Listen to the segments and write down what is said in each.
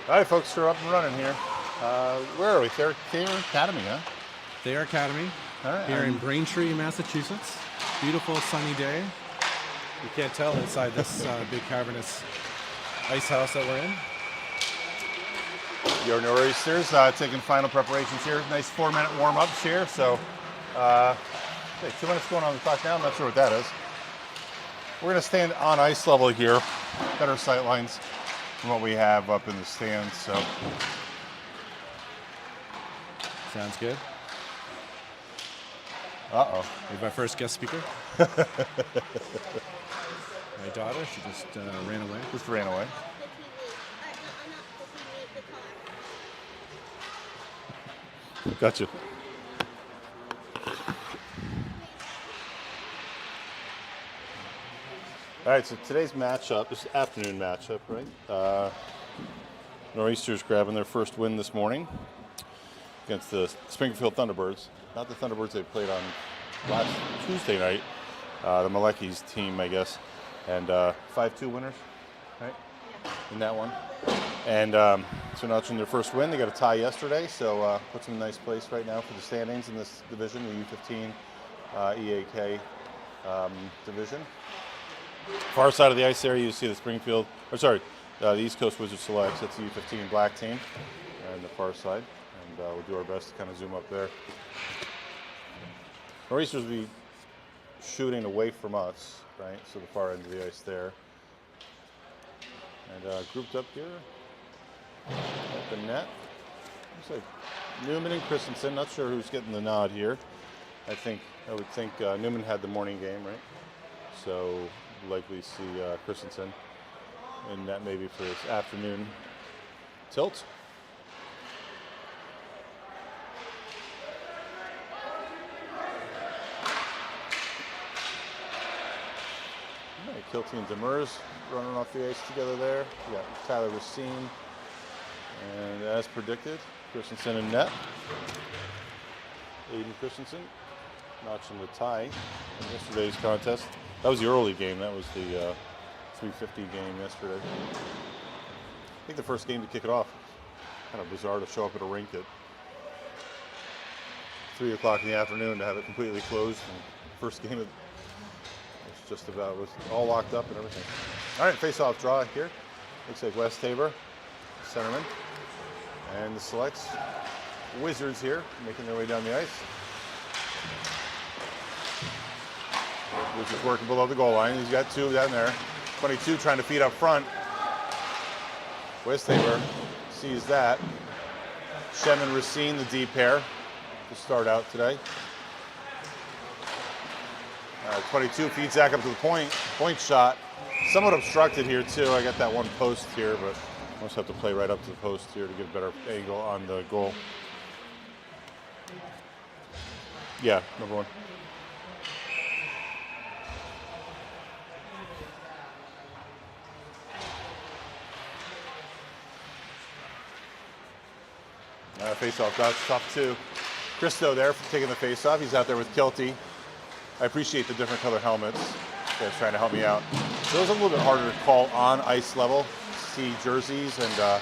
All right, folks, we're up and running here. Where are we? Thayer Academy, huh? Thayer Academy, All right. here in Braintree, Massachusetts. Beautiful sunny day. You can't tell inside this big cavernous ice house that we're in. Your Nor'easters taking final preparations here. Nice 4-minute warm-ups here. So, okay, 2 minutes going on the clock now. I'm not sure what that is. We're going to stand on ice level here. Better sight lines than what we have up in the stands. So, Sounds good. uh-oh. We have our first guest speaker. My daughter, she just ran away. Just ran away. Gotcha. All right, so today's matchup, this afternoon matchup, right? Nor'easters grabbing their first win this morning against the Springfield Thunderbirds. Not the Thunderbirds they played on last Tuesday night. The Malecki's team, I guess. And 5-2 winners, right? In that one. And so notching their first win. They got a tie yesterday, so puts them in a nice place right now for the standings in this division, the U15 EAK division. Far side of the ice area, you see the Springfield, the East Coast Wizards Selects. That's the U15 black team, and the far side. And we'll do our best to kind of zoom up there. Nor'easters will be shooting away from us, right? So the far end of the ice there. And grouped up here at the net. Looks like Newman and Christensen. Not sure who's getting the nod here. I would think Newman had the morning game, right? So likely see Christensen in net maybe for his afternoon tilt. All right, Kilty and Demers running off the ice together there. We got Tyler Racine, and as predicted, Christensen in net. Aiden Christensen notching the tie in yesterday's contest. That was the early game. That was the 350 game yesterday. I think the first game to kick it off. Kind of bizarre to show up at a rink at 3 o'clock in the afternoon to have it completely closed. And first game was just about, was all locked up and everything. All right, face-off draw here. Looks like West Tabor, centerman, and the Selects Wizards here making their way down the ice. Wizards working below the goal line. He's got two down there. 22 trying to feed up front. West Tabor sees that. Shem and Racine, the D pair, to start out today. 22 feeds back up to the point shot. Somewhat obstructed here too. I got that one post here, but I almost have to play right up to the post here to get a better angle on the goal. Yeah, number one. Face-off, that's tough too. Christo there for taking the face-off. He's out there with Kilty. I appreciate the different color helmets. Guys trying to help me out. So it was a little bit harder to call on ice level, see jerseys and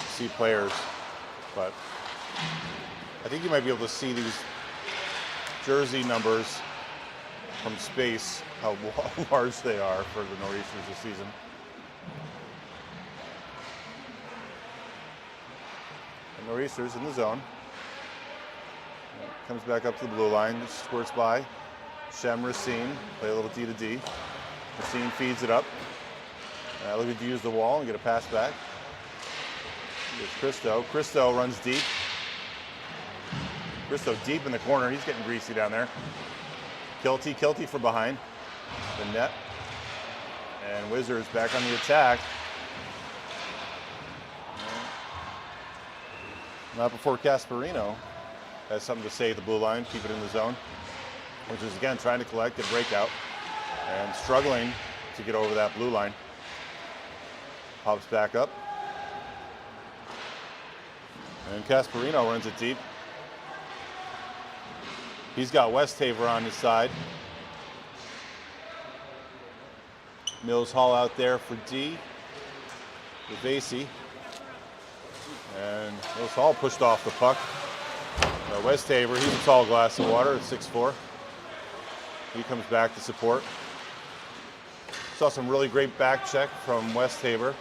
see players. But I think you might be able to see these jersey numbers from space, how large they are for the Nor'easters this season. Nor'easters in the zone. Comes back up to the blue line, just squirts by. Shem, Racine, play a little D to D. Racine feeds it up. Looking to use the wall and get a pass back. Here's Christo. Christo runs deep. Christo deep in the corner. He's getting greasy down there. Kilty from behind the net. And Wizards back on the attack. Not before Casparino has something to say at the blue line, keep it in the zone, which is again trying to collect and break out and struggling to get over that blue line. Pops back up. And Casparino runs it deep. He's got West Tabor on his side. Mills Hall out there for D. With Vasey. And Mills Hall pushed off the puck. Wes Tabor, he's a tall glass of water at 6'4". He comes back to support. Saw some really great back check from Wes Tabor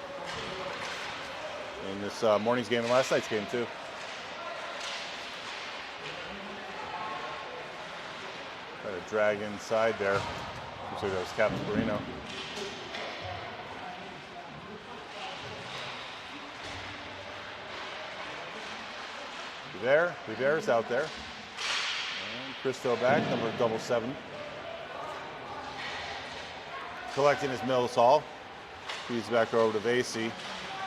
in this morning's game and last night's game too. Try to drag inside there. Looks like that was Captain Barino. Riviera's out there. And Christo back, number 77. Collecting his Mills Hall. Feeds back over to Vasey.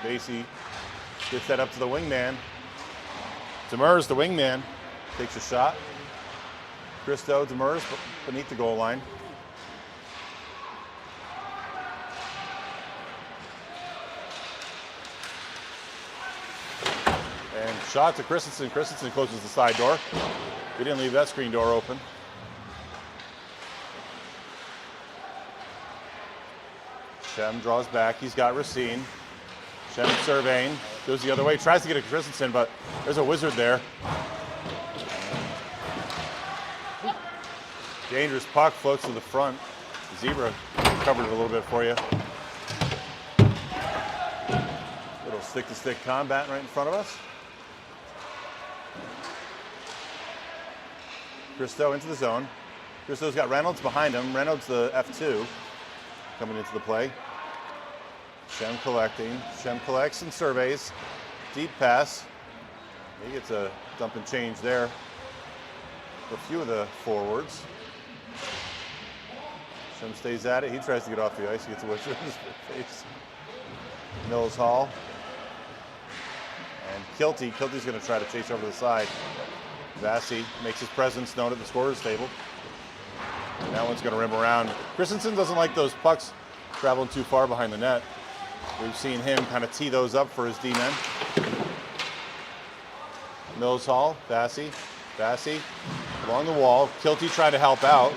Vasey gets that up to the wingman. Demers, the wingman, takes a shot. Christo, Demers beneath the goal line. And shot to Christensen. Christensen closes the side door. He didn't leave that screen door open. Shem draws back. He's got Racine. Shem surveying. Goes the other way. Tries to get a Christensen, but there's a wizard there. Dangerous puck floats to the front. Zebra covered it a little bit for you. Little stick-to-stick combat right in front of us. Christo into the zone. Christo's got Reynolds behind him. Reynolds, the F2, coming into the play. Shem collecting. Shem collects and surveys. Deep pass. He gets a dump and change there for a few of the forwards. Shem stays at it. He tries to get off the ice. He gets a whistle in his face. Mills Hall. And Kilty. Kilty's going to try to chase over the side. Vassy makes his presence known at the scorer's table. And that one's going to rim around. Christensen doesn't like those pucks traveling too far behind the net. We've seen him kind of tee those up for his D-men. Mills Hall, Vassy along the wall. Kilty trying to help out.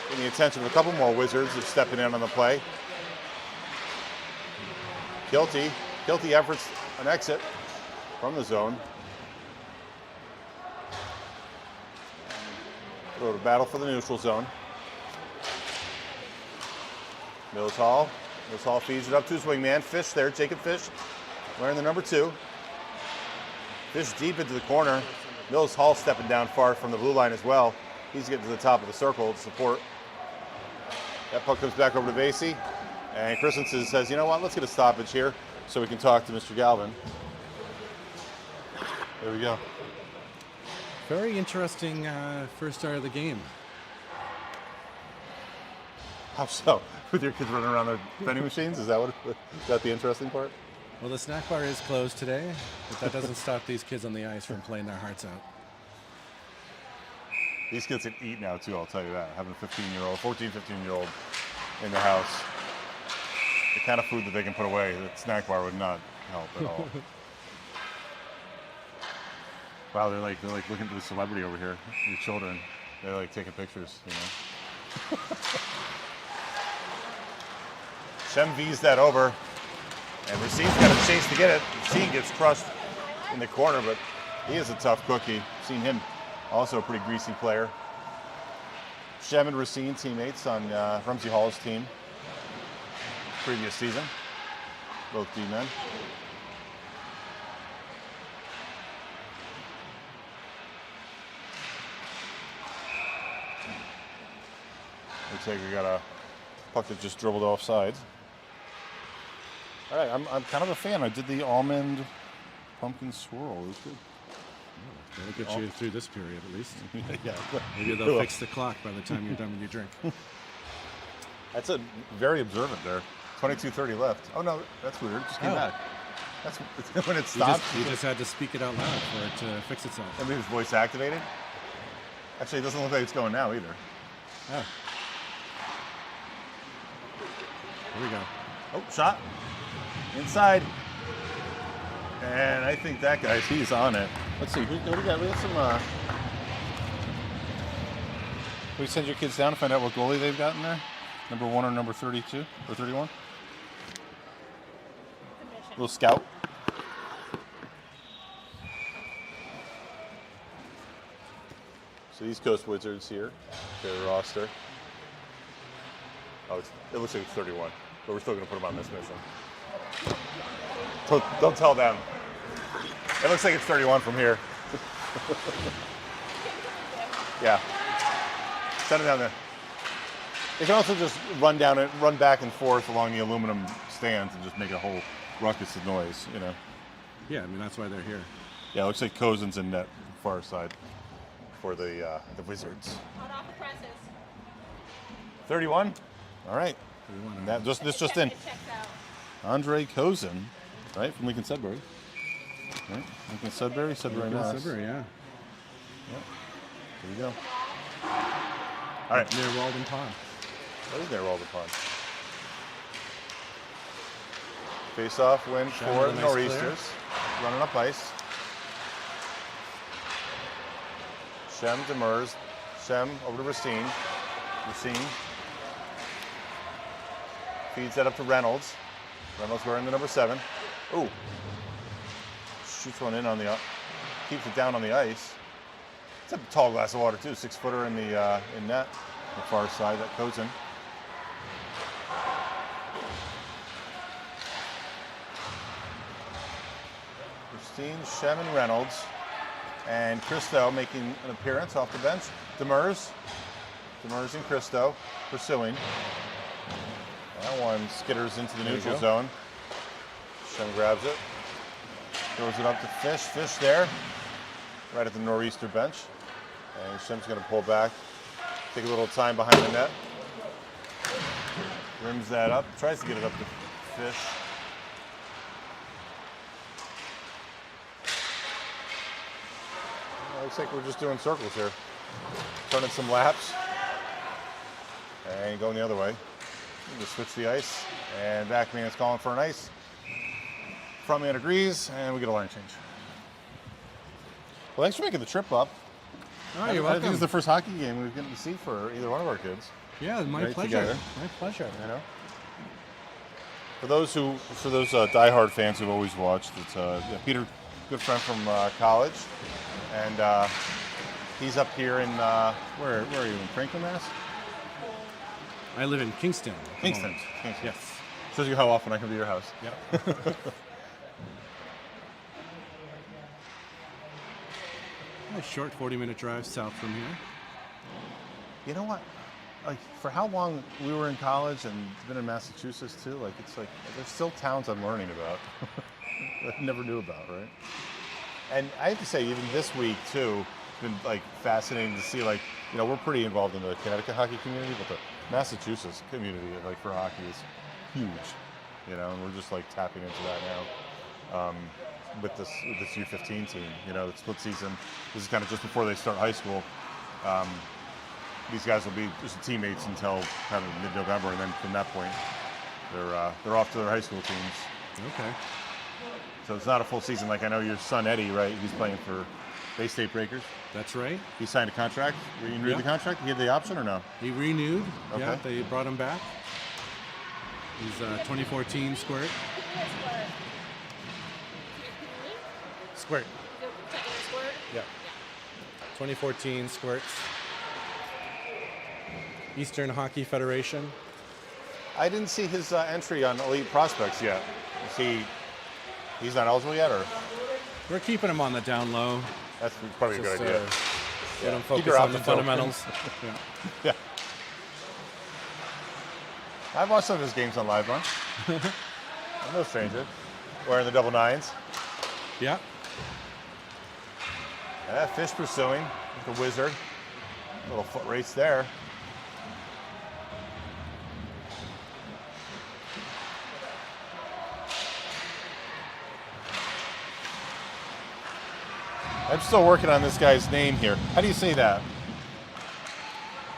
Getting the attention of a couple more Wizards that's stepping in on the play. Kilty efforts an exit from the zone. Go to battle for the neutral zone. Mills Hall feeds it up to his wingman. Fish there, Jacob Fish, wearing the number 2. Fish deep into the corner. Mills Hall stepping down far from the blue line as well. He's getting to the top of the circle to support. That puck comes back over to Vasey. And Christensen says, you know what, let's get a stoppage here so we can talk to Mr. Galvin. There we go. Very interesting first start of the game. How so? With your kids running around their vending machines? Is that the interesting part? Well, the snack bar is closed today, but that doesn't stop these kids on the ice from playing their hearts out. These kids can eat now too, I'll tell you that. Having a 15-year-old in the house. The kind of food that they can put away, the snack bar would not help at all. Wow, they're like looking for the celebrity over here. Your children, they're like taking pictures, you know. Shem V's that over, and Racine's got a chase to get it. Racine gets crushed in the corner, but he is a tough cookie. Seen him, also a pretty greasy player. Shem and Racine teammates on Rumsey Hall's team previous season, both D-men. Looks like we got a puck that just dribbled off sides. All right, I'm kind of a fan. I did the almond pumpkin swirl. It was good. That'll get you through this period at least. Yeah. Maybe they'll fix the clock by the time you're done with your drink. That's a very observant there. 22:30 left. Oh no, that's weird. Just came back. That's when it stopped. You just had to speak it out loud for it to fix itself. I mean, his voice activated. Actually, it doesn't look like it's going now either. Oh. Here we go. Oh, shot. Inside. And I think that guy's, he's on it. Let's see, what do we got? We got some, we send your kids down to find out what goalie they've got in there? Number 1 or number 32 or 31? Little scout. So East Coast Wizards here, their roster. Oh, it looks like it's 31, but we're still going to put them on this mission. Don't tell them. It looks like it's 31 from here. Yeah. Send it down there. They can also just run back and forth along the aluminum stands and just make a whole ruckus of noise, you know. Yeah, I mean, that's why they're here. Yeah, it looks like Cozen's in net far side for the Wizards. Hot off the presses. 31? All right. 31. And that this just in. It checks out. Andre Cozen, right, from Lincoln Sudbury. Right? Lincoln Sudbury, Mass. Sudbury, yeah. There you go. All right. Near Walden Pond. That is there all the fun. Face-off win Shem for with the a nice Nor'easters. Running up ice. Shem Demers. Shem over to Racine. Racine feeds that up to Reynolds. Reynolds wearing the number 7. Ooh. Shoots one in on the, keeps it down on the ice. It's a tall glass of water too, 6-footer in the in net, the far side that Cozen. Christine, Shem, and Reynolds, and Christo making an appearance off the bench. Demers and Christo pursuing. That one skitters into the neutral zone. Shem grabs it, throws it up to Fish. Fish there, right at the Nor'easter bench. And Shem's going to pull back, take a little time behind the net. Rims that up, tries to get it up to Fish. Looks like we're just doing circles here. Turning some laps. And going the other way. Just switch the ice. And back man is calling for an ice. Front man agrees, and we get a line change. Well, thanks for making the trip up. Oh, you're I think welcome. it's the first hockey game we've gotten to see for either one of our kids. Yeah, my Right pleasure. together. My pleasure. You know. For those diehard fans who've always watched, it's Peter, good friend from college, and he's up here in where are you in Franklin, Mass? I live in Kingston. at the Kingston. moment. Kingston. Yes. Shows you how often I come to your house. Yep. A short 40-minute drive south from here. You know what? Like for how long we were in college and been in Massachusetts too, like it's like there's still towns I'm learning about that I never knew about, right? And I have to say, even this week too, it's been like fascinating to see, like, you know, we're pretty involved in the Connecticut hockey community, but the Massachusetts community, like for hockey, is huge. You know, and we're just like tapping into that now. With this U15 team, you know, the split season. This is kind of just before they start high school. These guys will be just teammates until kind of mid-November, and then from that point, they're off to their high school teams. Okay. So it's not a full season. Like I know your son Eddie, right? He's playing for Bay State Breakers. That's right. He signed a contract. Did you read the contract? He had the option or no? He renewed. Okay. Yeah, they brought him back. He's 2014 Squirt. Squirt. Squirt? Yeah. 2014 Squirts. Eastern Hockey Federation. I didn't see his entry on Elite Prospects yet. He's not eligible yet, or We're keeping him on the down low. that's probably a good idea. Let him Keep focus your on the options open. fundamentals. Yeah. Yeah. I've watched some of his games on Live Run. I'm no stranger. Wearing the double nines. Yeah. Yeah, Fish pursuing with the Wizard. Little foot race there. I'm still working on this guy's name here. How do you say that?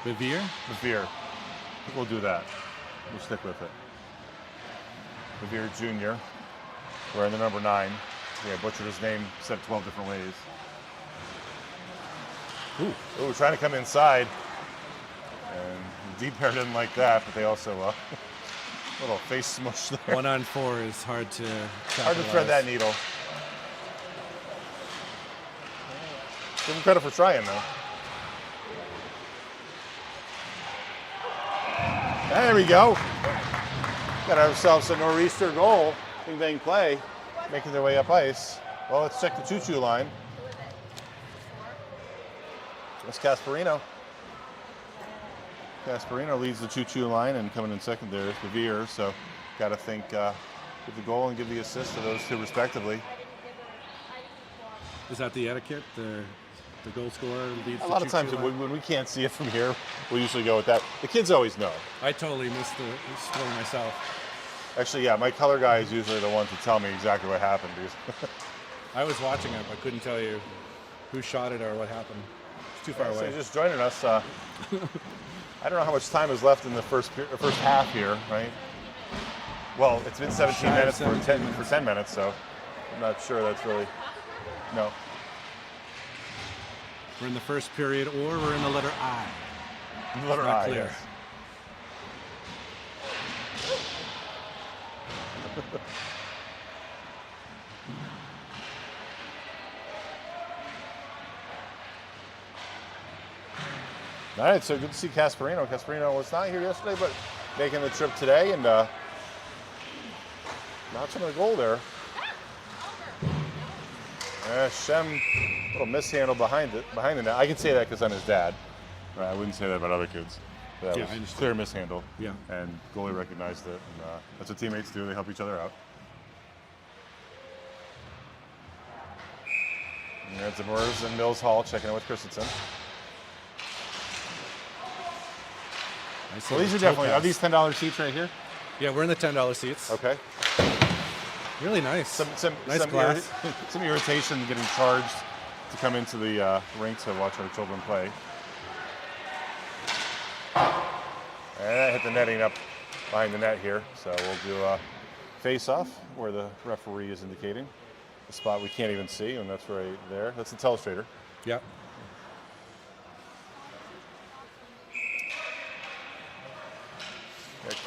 Bevere. Bevere. I think we'll do that. We'll stick with it. Bevere Jr. Wearing the number 9. Yeah, butchered his name, said 12 different ways. Ooh, trying to come inside. And Deep Hair didn't like that, but they also little face smush there. 1-on-4 is hard to Hard to thread that needle. Give him credit for trying, though. There we go. Got ourselves a nor'easter goal. Bing bang play. Making their way up ice. Well, let's check the choo-choo line. That's Casparino. Casparino leads the choo-choo line, and coming in second there is Revere. So, got to think give the goal and give the assist to those two respectively. Is that the etiquette? The goal scorer leads A the lot of times choo-choo line? when we can't see it from here, we usually go with that. The kids always know. I totally missed the score myself. Actually, yeah, my color guy is usually the one to tell me exactly what happened. I was watching it, but couldn't tell you who shot it or what happened. It's too far So away. you're just joining us. I don't know how much time is left in the first half here, right? Well, it's been 17 minutes for 10 minutes, so I'm not sure that's really no. We're in the first period, or we're in the letter I. Letter not I, clear. yes. All right, so good to see Casparino. Casparino was not here yesterday, but making the trip today and notching a goal there. Shem, little mishandle behind the net. I can say that because I'm his dad. Right, I wouldn't say that about other kids. That Yeah, was I understand. clear mishandle. Yeah. And goalie recognized it. And, that's what teammates do. They help each other out. And there's Demers and Mills Hall checking in with Christensen. So these are definitely, are these $10 seats right here? Yeah, we're in the $10 seats. Okay. Really nice. Some glass. some irritation getting charged to come into the rink to watch our children play. And that hit the netting up behind the net here. So we'll do a face-off where the referee is indicating the spot we can't even see, and that's right there. That's the telestrator. Yeah.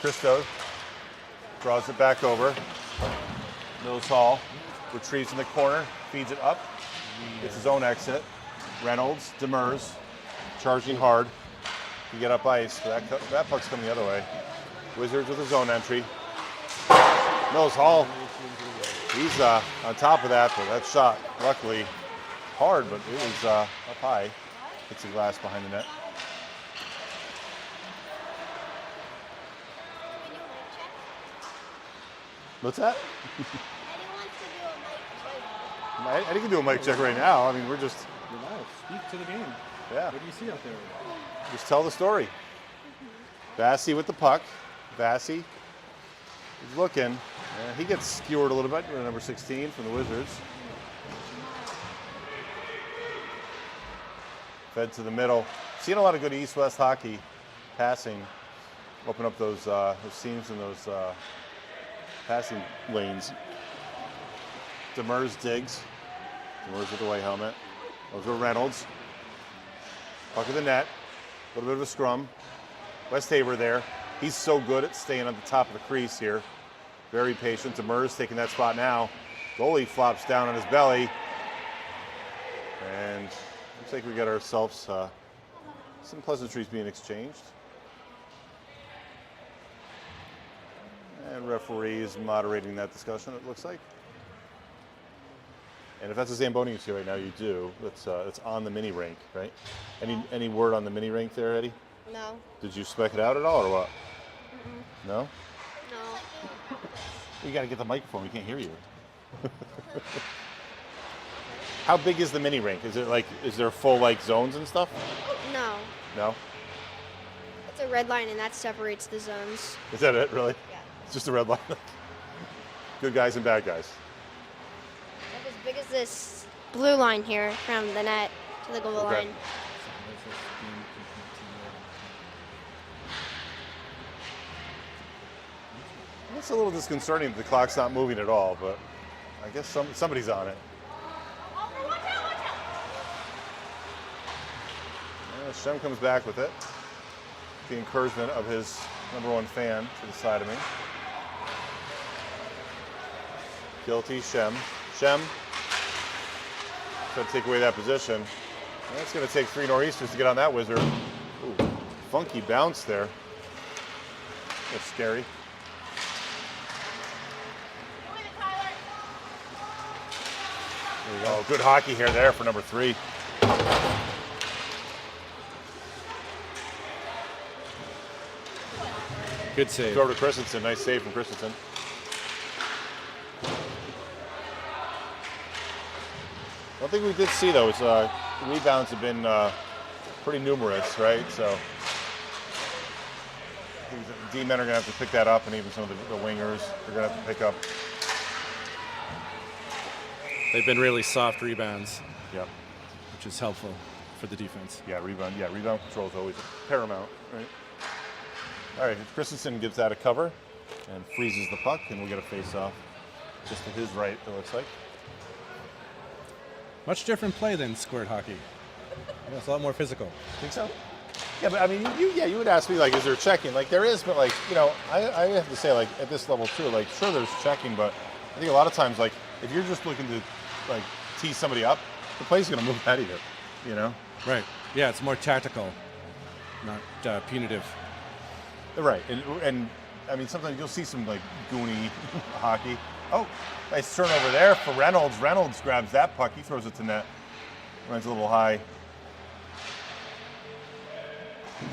Christo draws it back over. Mills Hall retrieves in the corner, feeds it up, gets his own exit. Reynolds, Demers, charging hard to get up ice. But that puck's coming the other way. Wizards with his own entry. Mills Hall, he's on top of that, but that shot, luckily, hard, but it was up high. Hits the glass behind the net. What's that? Eddie can do a mic check right now. I mean, we're just, You're live. Speak to the game. yeah, What do you see out there? just tell the story. Vassy with the puck. Vassy is looking. He gets skewered a little bit. Number 16 from the Wizards. Fed to the middle. Seeing a lot of good East-West hockey passing. Open up those seams in those passing lanes. Demers digs. Demers with the white helmet. Those are Reynolds. Puck of the net. A little bit of a scrum. West Haber there. He's so good at staying on the top of the crease here. Very patient. Demers taking that spot now. Goalie flops down on his belly. And looks like we got ourselves some pleasantries being exchanged. And referee is moderating that discussion, it looks like. And if that's a Zamboni you see right now, you do. It's on the mini rink, right? Any word on the mini rink there, Eddie? No. Did you spec it out at all, or what? No? No. You got to get the microphone. We can't hear you. How big is the mini rink? Is there full zones and stuff? No. No? It's a red line, and that separates the zones. Is that it, really? Yeah. It's just a red line? Good guys and bad guys. Like as big as this blue line here from the net to the goal Okay. line. It's a little disconcerting that the clock's not moving at all, but I guess somebody's on it. Shem comes back with it. The encouragement of his #1 fan to the side of me. Guilty, Shem. Shem trying to take away that position. And it's going to take 3 nor'easters to get on that Wizard. Ooh, funky bounce there. That's scary. There you go. Good hockey here there for number 3. Good save. Throw to Christensen. Nice save from Christensen. One thing we did see, though, is rebounds have been pretty numerous, right? So the D-men are going to have to pick that up, and even some of the wingers are going to have to pick up. They've been really soft rebounds, Yep. which is helpful for the defense. Yeah, rebound control is always paramount, right? All right, Christensen gives that a cover and freezes the puck, and we'll get a face-off just to his right, it looks like. Much different play than squirt hockey. Yeah, it's a lot more physical. Think so? Yeah, but I mean, you would ask me, like, is there checking? Like, there is, but, like, you know, I have to say, like, at this level, too, like, sure, there's checking, but I think a lot of times, like, if you're just looking to, like, tee somebody up, the play's going to move out of you, you know? Right. Yeah, it's more tactical, not punitive. Right, and I mean, sometimes you'll see some, like, goony hockey. Oh, nice turnover there for Reynolds. Reynolds grabs that puck. He throws it to net. Runs a little high.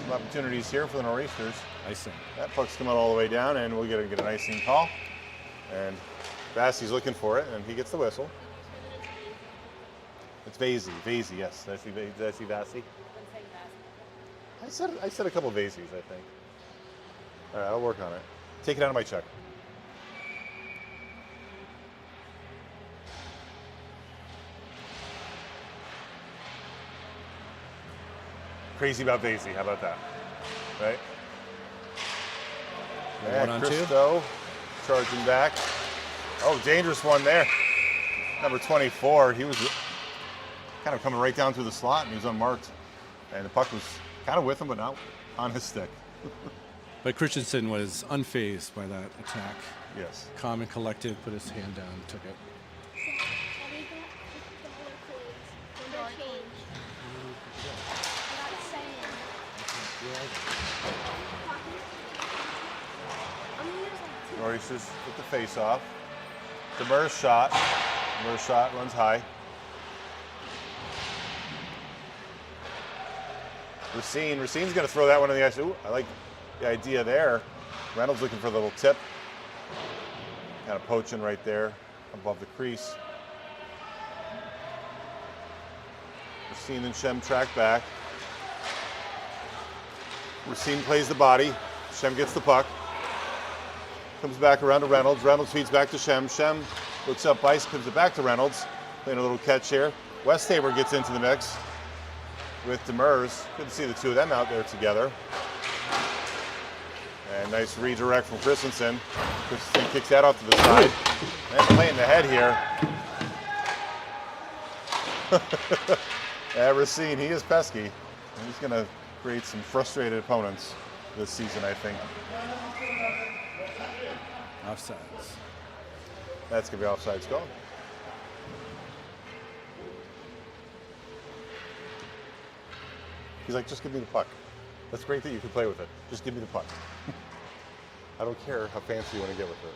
Some opportunities here for the Nor'easters. Icing. That puck's coming all the way down, and we'll get an icing call. And Vassey's looking for it, and he gets the whistle. It's Vasey. Vasey, yes. Did I see Vassey? I said a couple of Vaseys, I think. All right, I'll work on it. Take it out of my check. Crazy about Vasey. How about that? Right? One on two. Christo charging back. Oh, dangerous one there. Number 24. He was kind of coming right down through the slot, and he was unmarked. And the puck was kind of with him, but not on his stick. But Christensen was unfazed by that attack. Yes. Calm and collected, put his hand down, took it. Nor'easters with the face-off. Demers shot. Demers shot runs high. Racine's going to throw that one in the ice. Ooh, I like the idea there. Reynolds looking for a little tip. Kind of poaching right there above the crease. Racine and Shem track back. Racine plays the body. Shem gets the puck. Comes back around to Reynolds. Reynolds feeds back to Shem. Shem looks up ice, comes it back to Reynolds. Playing a little catch here. Westhaver gets into the mix with Demers. Good to see the two of them out there together. And nice redirect from Christensen. Christensen kicks that off to the side. And playing the head here. Racine, he is pesky. He's going to create some frustrated opponents this season, I think. Offsides. That's going to be offsides goal. He's like, just give me the puck. That's great that you can play with it. Just give me the puck. I don't care how fancy you want to get with it.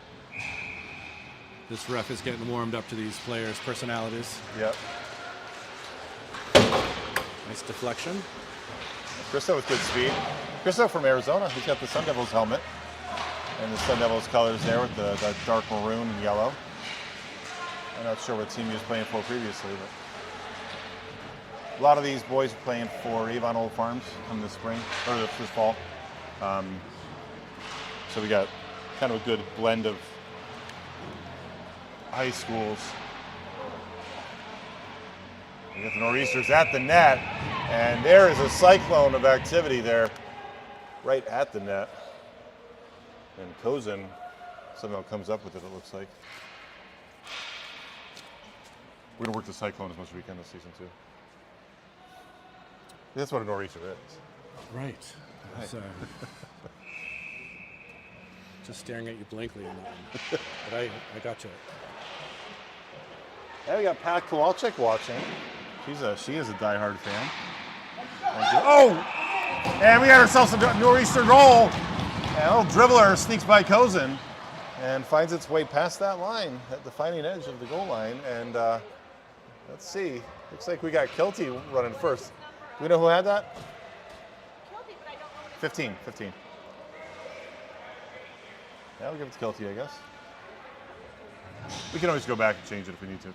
This ref is getting warmed up to these players' personalities. Yep. Nice deflection. Christo with good speed. Christo from Arizona. He's got the Sun Devils helmet. And the Sun Devils colors there with the dark maroon and yellow. I'm not sure what team he was playing for previously, but a lot of these boys are playing for Avon Old Farms in the spring, or this fall. So we got kind of a good blend of high schools. We got the Nor'easters at the net, and there is a cyclone of activity there, right at the net. And Kozin somehow comes up with it, it looks like. We're going to work the cyclone as much as we can this season, too. That's what a Nor'easter is. Right. Just staring at you blankly on that one. But I got to it. And we got Pat Kowalczyk watching. She is a diehard fan. Oh! And we had ourselves a Nor'easter goal. And a little dribbler sneaks by Kozin and finds its way past that line at the fighting edge of the goal line. And let's see. Looks like we got Kelty running first. Do we know who had that? 15. Yeah, we'll give it to Kelty, I guess. We can always go back and change it if we need to.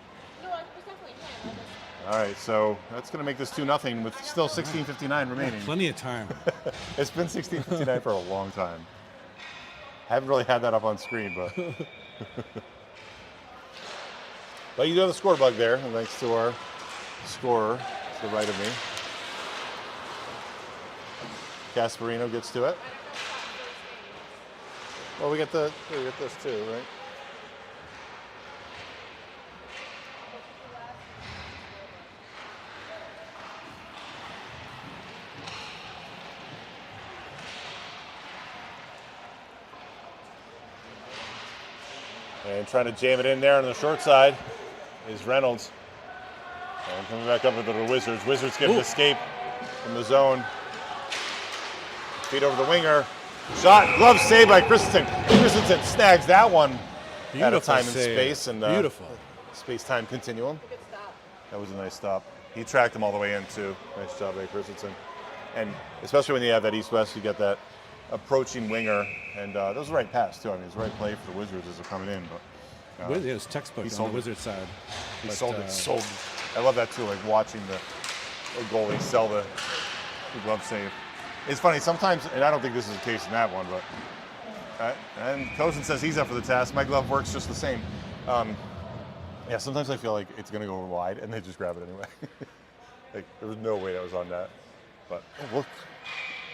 All right, so that's going to make this 2-0 with still 16:59 remaining. Plenty of time. It's been 16:59 for a long time. I haven't really had that up on screen, but but you do have the score bug there, and thanks to our scorer to the right of me. Gasparino gets to it. Well, we get this too, right? And trying to jam it in there on the short side is Reynolds. And coming back up into the Wizards. Wizards get an escape from the zone. Feet over the winger. Shot, glove saved by Christensen. Christensen snags that one at a time and space. And beautiful. Space-time continuum. That was a nice stop. He tracked him all the way in too. Nice job by Christensen. And especially when you have that east-west, you get that approaching winger, and that was the right pass too. I mean, it's the right play for the Wizards as they're coming in. But it was textbook on the Wizards side. He sold it. I love that too. Like watching the goalie sell the glove save. It's funny sometimes, and I don't think this is the case in that one, but and Kozin says he's up for the task. My glove works just the same. Yeah, sometimes I feel like it's going to go wide, and they just grab it anyway. Like there was no way that was on that. But look.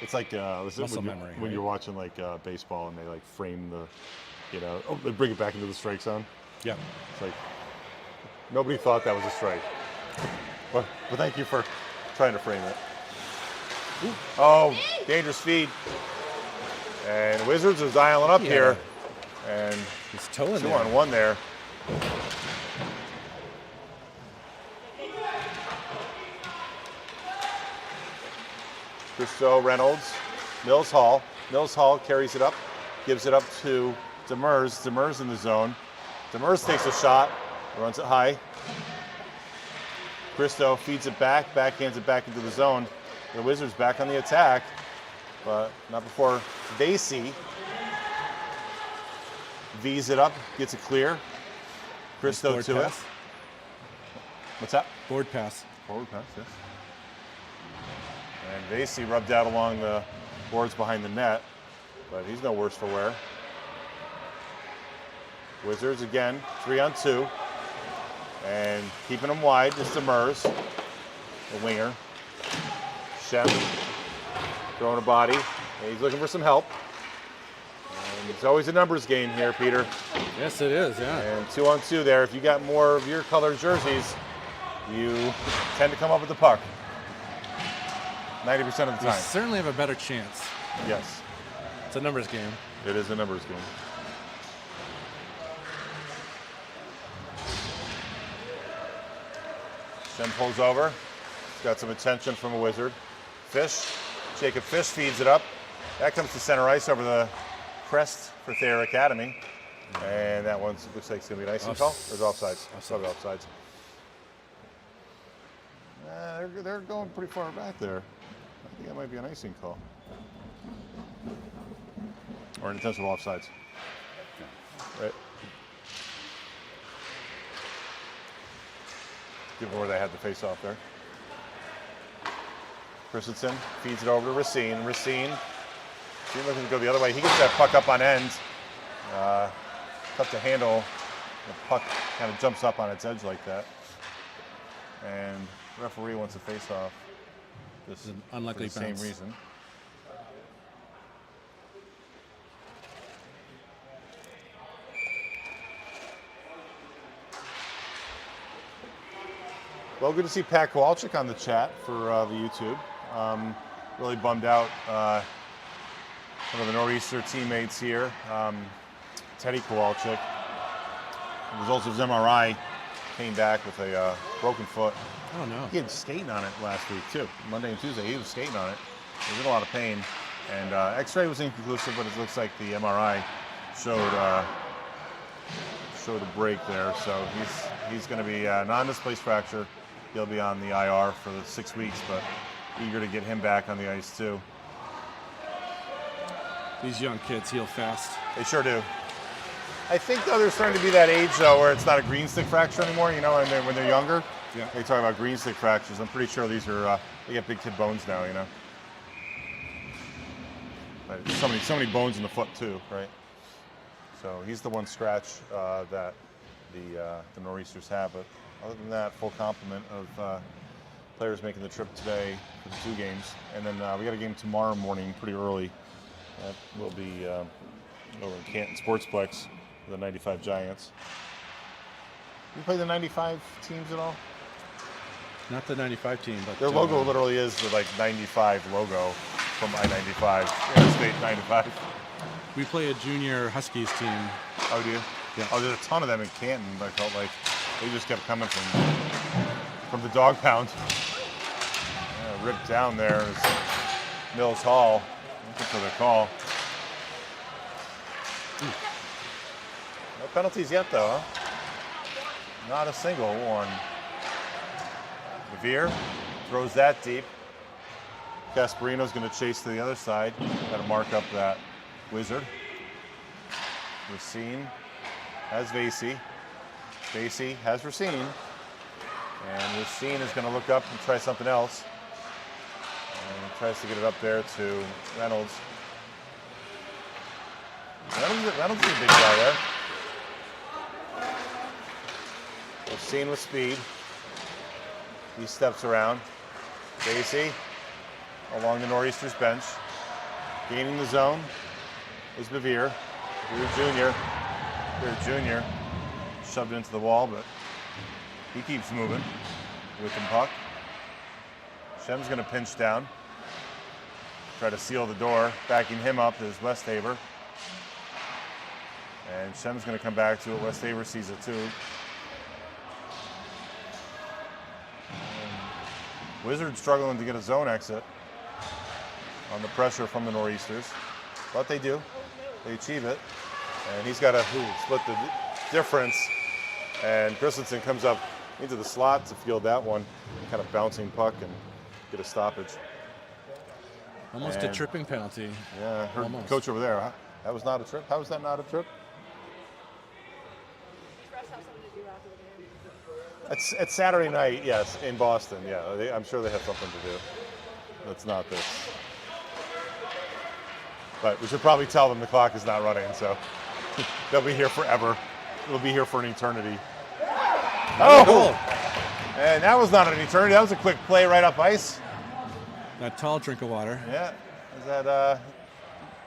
It's like muscle memory, when you're watching like baseball and they like frame the, they bring it back into the strike zone. Yeah. It's like nobody thought that was a strike. But thank you for trying to frame it. Ooh. Oh, dangerous feed. And Wizards is dialing up here. And he's towing 2-on-1 there. Christo, Reynolds, Mills Hall. Mills Hall carries it up, gives it up to Demers. Demers in the zone. Demers takes a shot, runs it high. Christo feeds it back, backhands it back into the zone. The Wizards back on the attack, but not before Vasey V's it up, gets it clear. Christo to it. What's that? Forward pass. Forward pass, yes. And Vasey rubbed out along the boards behind the net, but he's no worse for wear. Wizards again, 3-on-2. And keeping them wide is Demers, the winger. Shem throwing a body. And he's looking for some help. And it's always a numbers game here, Peter. Yes, it is, yeah. And 2-on-2 there. If you got more of your colored jerseys, you tend to come up with the puck. 90% of the time. You certainly have a better chance. Yes. It's a numbers game. It is a numbers game. Shem pulls over. He's got some attention from a Wizard. Fish. Jacob Fish feeds it up. That comes to center ice over the crest for Thayer Academy. And that one looks like it's going to be an icing call. Or is it offsides? Probably offsides. They're going pretty far back there. I think that might be an icing call. Or an intentional offsides. Right. Given where they had the face-off there. Christensen feeds it over to Racine. Racine looking to go the other way. He gets that puck up on end. Tough to handle. The puck kind of jumps up on its edge like that. And the referee wants a face-off. This is an unlikely for the bounce. same reason. Well, good to see Pat Kowalczyk on the chat for the YouTube. Really bummed out one of the Nor'easter teammates here, Teddy Kowalczyk. The results of his MRI came back with a broken foot. Oh, no. He had skating on it last week, too. Monday and Tuesday, he was skating on it. He was in a lot of pain. And X-ray was inconclusive, but it looks like the MRI showed a break there. So he's going to be a non-displaced fracture. He'll be on the IR for the 6 weeks, but eager to get him back on the ice too. These young kids heal fast. They sure do. I think though they're starting to be that age though where it's not a green stick fracture anymore. You know, when they're younger, Yeah. they talk about green stick fractures. I'm pretty sure these are they get big kid bones now. You know, but so many bones in the foot too, right? So he's the one scratch that the Nor'easters have. But other than that, full complement of players making the trip today for the 2 games, and then we got a game tomorrow morning, pretty early. That will be over in Canton Sportsplex with the 95 Giants. You play the 95 teams at all? Not the 95 team, but Their logo literally is the 95 logo from I-95, Interstate 95. we play a junior Huskies team. Oh, do you? Yeah. Oh, there's a ton of them in Canton. I felt like they just kept coming from the dog pound. Yeah, ripped down there is Mills Hall. Looking for the call. No penalties yet, though, huh? Not a single one. Revere throws that deep. Gasparino's going to chase to the other side. Got to mark up that wizard. Racine has Vasey. Vasey has Racine. And Racine is going to look up and try something else. And tries to get it up there to Reynolds. Reynolds is a big guy there. Racine with speed. He steps around. Vasey along the Nor'easters bench. Gaining the zone is Bevere. Bevere Jr. Shoved into the wall, but he keeps moving with the puck. Shem's going to pinch down. Try to seal the door. Backing him up is Westhaver. And Shem's going to come back to it. Westhaver sees it too. And Wizard struggling to get a zone exit on the pressure from the Nor'easters. But they do. They achieve it. And he's got to split the difference. And Christensen comes up into the slot to field that one. Kind of bouncing puck and get a stoppage. Almost a tripping penalty. Yeah, her Almost. coach over there. Huh? That was not a trip. How was that not a trip? It's Saturday night, yes, in Boston. Yeah, I'm sure they have something to do. That's not this. But we should probably tell them the clock is not running, so they'll be here forever. They'll be here for an eternity. Oh! And that was not an eternity. That was a quick play right up ice. That tall drink of water. Yeah. Is that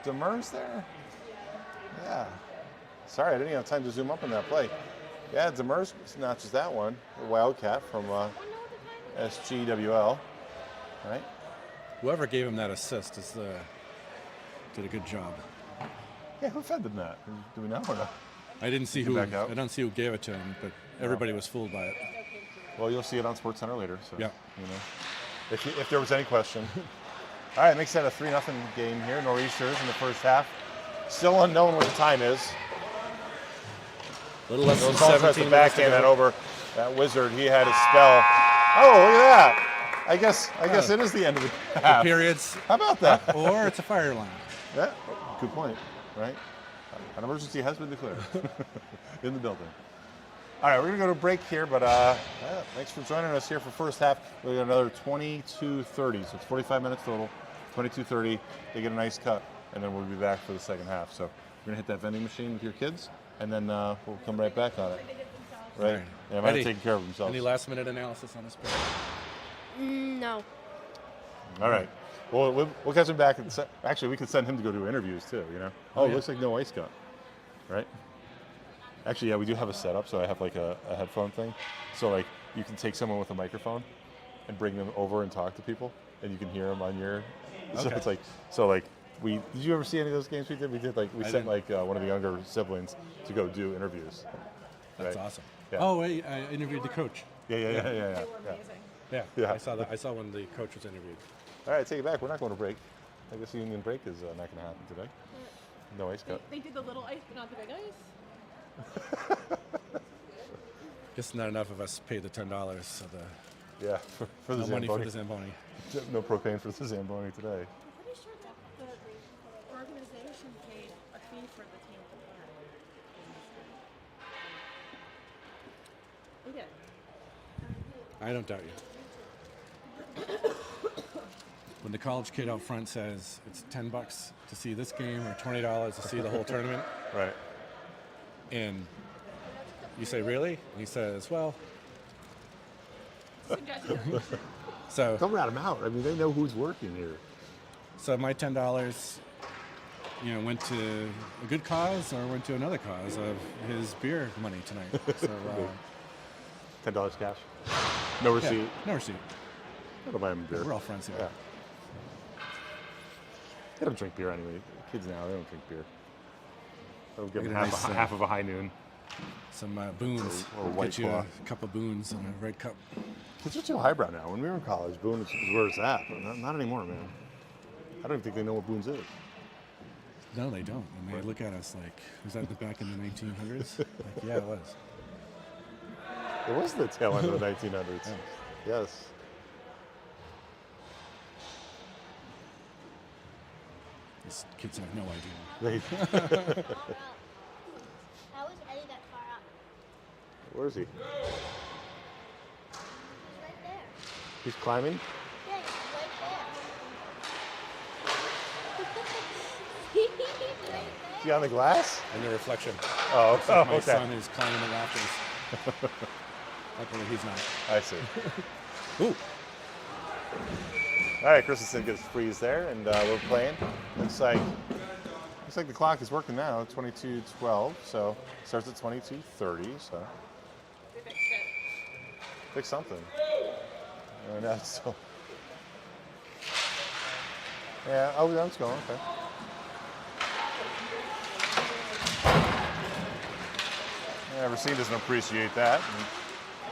Demers there? Yeah. Sorry, I didn't have time to zoom up on that play. Yeah, Demers notches that one. The Wildcat from SGWL. Right? Whoever gave him that assist did a good job. Yeah, who fed them that? Do we know or not? I didn't see who. back out. I don't see who gave it to him, but everybody was fooled by it. Well, you'll see it on SportsCenter later. So, Yeah. You know, if there was any question. All right, makes that a 3-0 game here. Nor'easters in the first half. Still unknown what the time is. A little less than Mills Hall tries 17 to minutes to backhand that go. over. That Wizard, he had his spell. Oh, look at that. I guess it is the end of the half. Periods, How about that? or it's a fire line. Yeah, good point, right? An emergency has been declared in the building. All right, we're going to go to a break here, but thanks for joining us here for first half. We got another 22:30, so it's 45 minutes total. 22:30, they get a nice cut, and then we'll be back for the second half. So we're going to hit that vending machine with your kids, and then we'll come right back on it. Right? Right. They might have Eddie, taken care of themselves. Any last-minute analysis on this play? No. All right. Well, we'll catch him back. Actually, we could send him to go do interviews too, you know? Oh, it yeah. looks like no ice cut, right? Actually, yeah, we do have a setup, so I have like a headphone thing. So like you can take someone with a microphone and bring them over and talk to people, and you can hear them on your. So Okay. it's like did you ever see any of those games we did? We sent didn't. like one of the younger siblings to go do interviews. That's Right. awesome. Yeah. Oh wait, I interviewed the coach. Yeah. Yeah, Yeah. I saw that. I saw when the coach was interviewed. All right, take it back. We're not going to break. I guess the Union break is not going to happen today. No ice cut. They did the little ice, but not the big ice. Guess not enough of us paid the $10, so Yeah, for the no money for Zamboni. the Zamboni. No propane for the Zamboni today. I'm pretty sure that the organization paid a fee for the team to play. They did. I don't doubt you. When the college kid out front says it's $10 to see this game or $20 to see the whole tournament, Right. and you say, really? And he says, well, Suggestion. so Don't rat them out. I mean, they know who's working here. so my $10, went to a good cause or went to another cause of his beer money tonight. So $10 cash. No receipt. yeah, no receipt. I don't buy them beer. We're all friends here. Yeah. They don't drink beer anyway. Kids now, they don't drink beer. They'll give them Get a nice, half of a high noon. Some boons. Or White Get you Claw. a couple boons and a red cup. Kids are too highbrow now. When we were in college, Boone is where it's at. But not anymore, man. I don't even think they know what Boone's is. No, they don't. And they look at us like, was that back in the 1900s? Like, yeah, it was. It was the tail end of the 1900s. Yeah. Yes. These kids have no idea. They, How is Eddie that far up? where is he? He's right there. He's climbing? Yeah, he's right there. Is he on the glass? And the reflection. Oh, My okay. son is climbing the rafters. Luckily, he's not. I see. Ooh. All right, Christensen gets freeze there, and we're playing. Looks like the clock is working now, 22:12. So it starts at 22:30. So They fixed it. pick something. And that's still. Yeah. Oh, that's going. Okay. Yeah, Racine doesn't appreciate that. And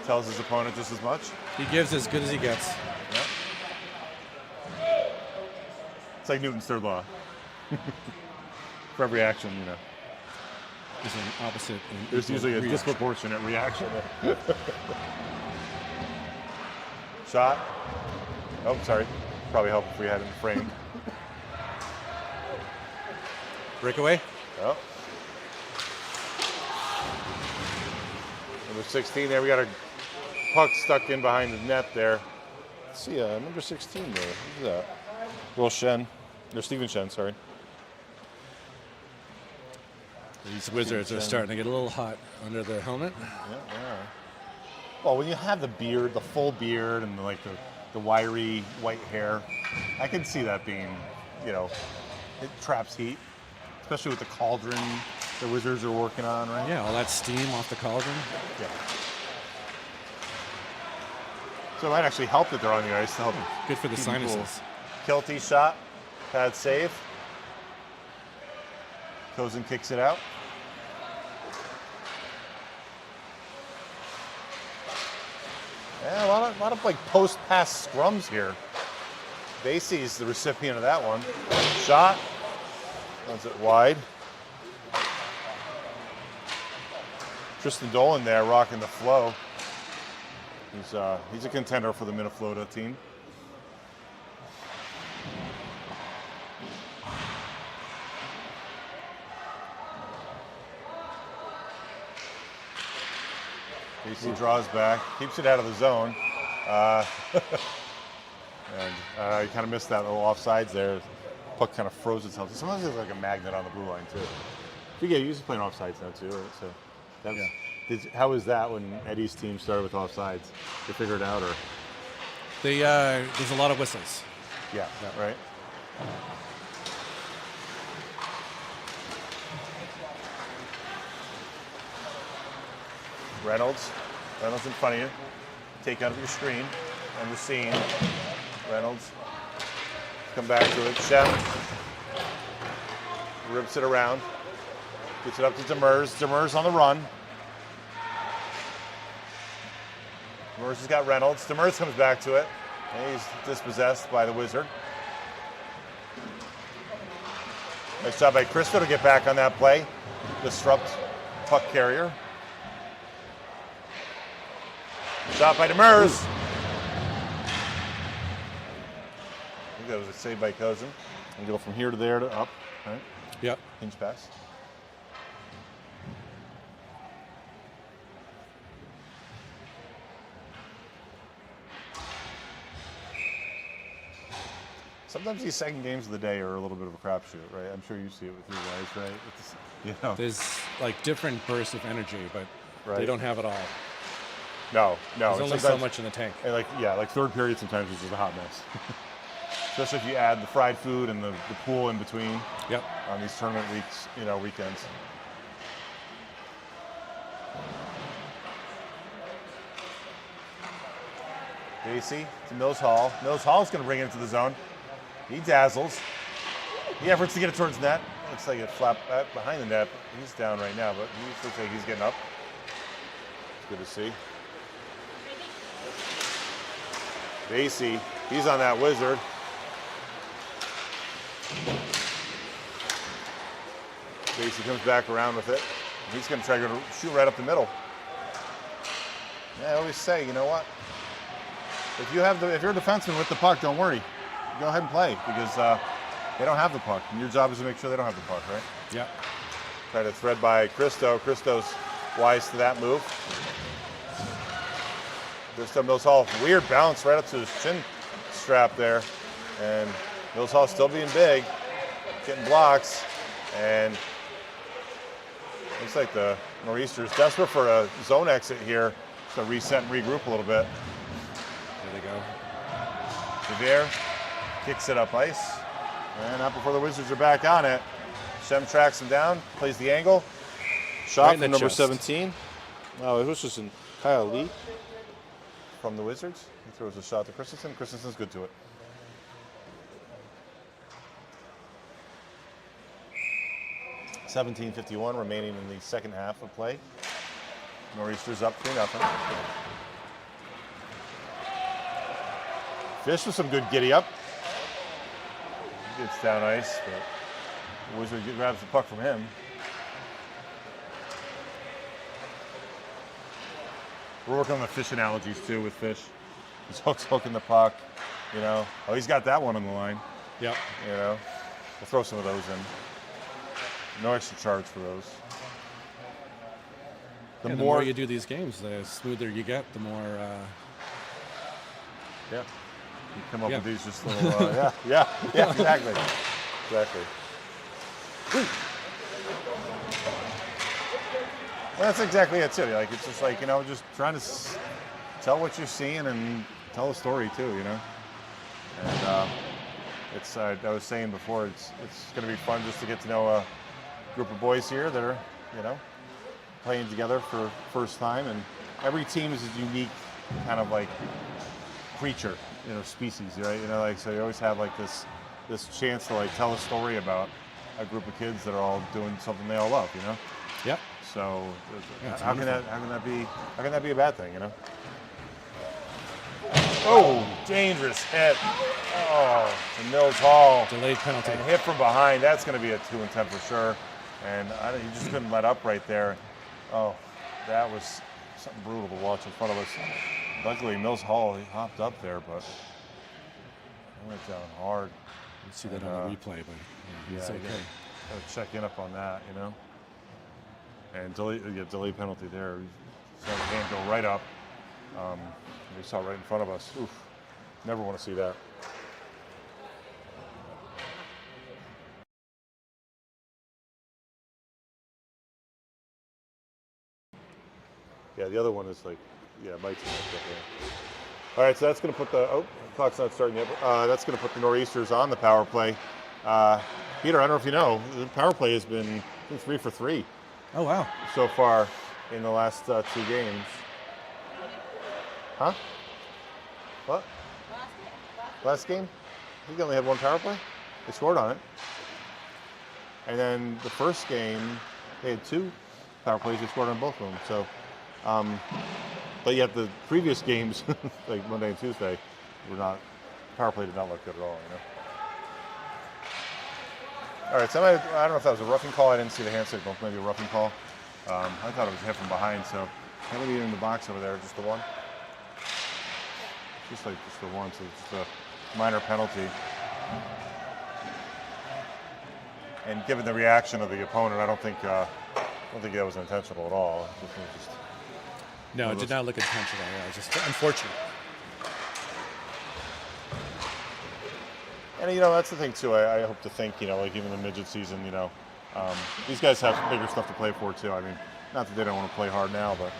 tells his opponent just as much. He gives as good as he gets. Yeah. It's like Newton's third law. For every action, There's an opposite. and there's equal usually a reaction. disproportionate reaction. Shot. Oh, sorry. Probably help if we had him framed. Breakaway. Oh. Number 16 there. We got a puck stuck in behind the net there. Let's see, number 16 there. Who's that? Will Shen. Or Stephen Shen, sorry. These Wizards are starting to get a little hot under the helmet. Yeah. Well, when you have the beard, the full beard, and the wiry white hair, I can see that being, it traps heat, especially with the cauldron the Wizards are working on, right? Yeah, all that steam off the cauldron. Yeah. So it might actually help that they're on the ice to help. Good for the keep them cool. sinuses. Kelty shot, pad save. Kozin kicks it out. Yeah, a lot of post-pass scrums here. Basie's the recipient of that one. Shot. Runs it wide. Tristan Dolan there rocking the flow. He's a contender for the Minnesota team. Basie draws back, keeps it out of the zone. And you kind of missed that little offsides there. Puck kind of froze itself. Sometimes it's like a magnet on the blue line too. Yeah, you're used to playing offsides now too, right? So that was, how was that when Eddie's team started with offsides? They figured it out, or There's a lot of whistles. yeah, right. Reynolds in front of you. Take out of your screen and the scene. Reynolds. Come back to it. Shem rips it around. Gets it up to Demers. Demers on the run. Demers has got Reynolds. Demers comes back to it. And he's dispossessed by the Wizard. Nice job by Christo to get back on that play. Disrupt puck carrier. Shot by Demers. I think that was a save by Cousin. And go from here to there to up. Right? Yep. Hinge pass. Sometimes these second games of the day are a little bit of a crapshoot, right? I'm sure you see it with you guys, right? It's, you know. There's like different bursts of energy, but Right. they don't have it all. No. There's only so sometimes- much in the tank. And like third period sometimes is just a hot mess. Especially if you add the fried food and the pool in between Yep. on these tournament weeks, weekends. Casey to Mills Hall. Mills Hall's going to bring it into the zone. He dazzles. He efforts to get it towards net. Looks like it flapped behind the net. He's down right now, but he looks like he's getting up. It's good to see. Casey, he's on that wizard. Casey comes back around with it. He's going to try to shoot right up the middle. Yeah, I always say, you know what? If you're a defenseman with the puck, don't worry. Go ahead and play because they don't have the puck. And your job is to make sure they don't have the puck, right? Yep. Try to thread by Christo. Christo's wise to that move. Christo Mills Hall, weird bounce right up to his chin strap there. And Mills Hall still being big, getting blocks. And looks like the Nor'easters desperate for a zone exit here. So reset and regroup a little bit. There they go. Devere kicks it up ice. And not before the Wizards are back on it. Shem tracks him down, plays the angle. Shot Right in from the number chest. 17. Oh, it was just in Kyle Lee from the Wizards. He throws a shot to Christensen. Christensen's good to it. $17:51 remaining in the second half of play. Nor'easters up 3-0. Fish with some good giddy up. He gets down ice, but Wizard grabs the puck from him. We're working on the fish analogies too with Fish. He's hooking the puck, Oh, he's got that one on the line, Yep. We'll throw some of those in. No extra charge for those. The more you do these games, the smoother you get, the more. Yeah. You come up Yeah. with these just little, yeah, exactly. Exactly. Well, that's exactly it too. Like it's just like, just trying to tell what you're seeing and tell a story too, And it's I was saying before, it's going to be fun just to get to know a group of boys here that are, playing together for first time, and every team is a unique kind of like creature, species, right? So you always have like this chance to like tell a story about a group of kids that are all doing something they all love, Yep. So Yeah, it's how can wonderful. that be a bad thing, Oh, dangerous hit. Oh, to Mills Hall. Delayed penalty. And hit from behind. That's going to be a 2 and 10 for sure. And he just couldn't let up right there. Oh, that was something brutal to watch in front of us. Luckily, Mills Hall, he hopped up there, but he went down hard. You see that on the replay, but he's you okay. gotta check in up on that, And delay penalty there. We saw the hand go right up. We saw it right in front of us. Oof. Never want to see that. Yeah, the other one is like, Mike's like that, All right, so that's going to put the clock's not starting yet. But, that's going to put the Nor'easters on the power play. Peter, I don't know if you know, the power play has been 3 for 3 Oh, wow. so far in the last 2 games. Huh? What? Last game? I think they only had 1 power play. They scored on it. And then the first game, they had 2 power plays. They scored on both of them. So, but yet the previous games, like Monday and Tuesday, were not. Power play did not look good at all. All right, so I don't know if that was a roughing call. I didn't see the hand signal. Maybe a roughing call. I thought it was hit from behind. So how many in the box over there? Just the one? Just the one. So it's just a minor penalty. And given the reaction of the opponent, I don't think that was intentional at all. It was just No, it did not look intentional. Yeah, just unfortunate. And that's the thing too. I hope to think, like even the midget season, these guys have bigger stuff to play for too. I mean, not that they don't want to play hard now, but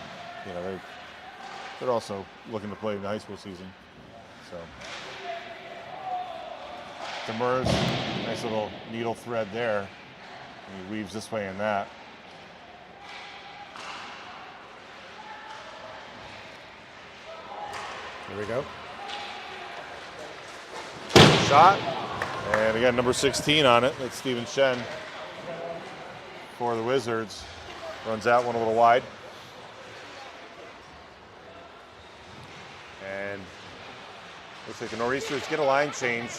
they're also looking to play in the high school season. So, Demers, nice little needle thread there. And he weaves this way and that. Here we go. Shot, and we got number 16 on it. That's Steven Shen for the Wizards. Runs out one a little wide. And looks like the Nor'easters get a line change.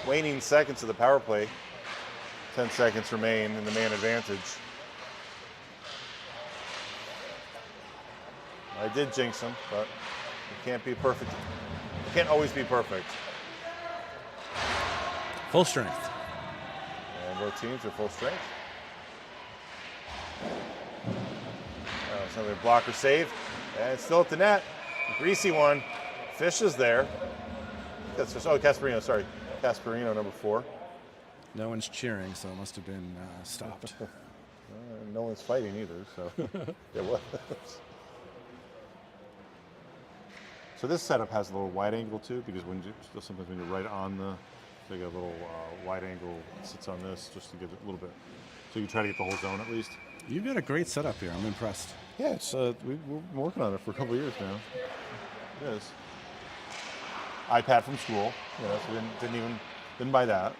Waning seconds of the power play. 10 seconds remain in the man advantage. I did jinx him, but it can't be perfect. It can't always be perfect. Full strength. And both teams are full strength. Another blocker save. And it's still at the net. A greasy one. Fish is there. Casperino, sorry. Casperino, number 4. No one's cheering, so it must have been stopped. No one's fighting either, so it was. So this setup has a little wide angle too, because sometimes when you're right on they got a little wide angle that sits on this just to get it a little bit. So you try to get the whole zone at least. You've got a great setup here. I'm impressed. Yeah, it's we've been working on it for a couple of years now. It is. iPad from school, so didn't buy that,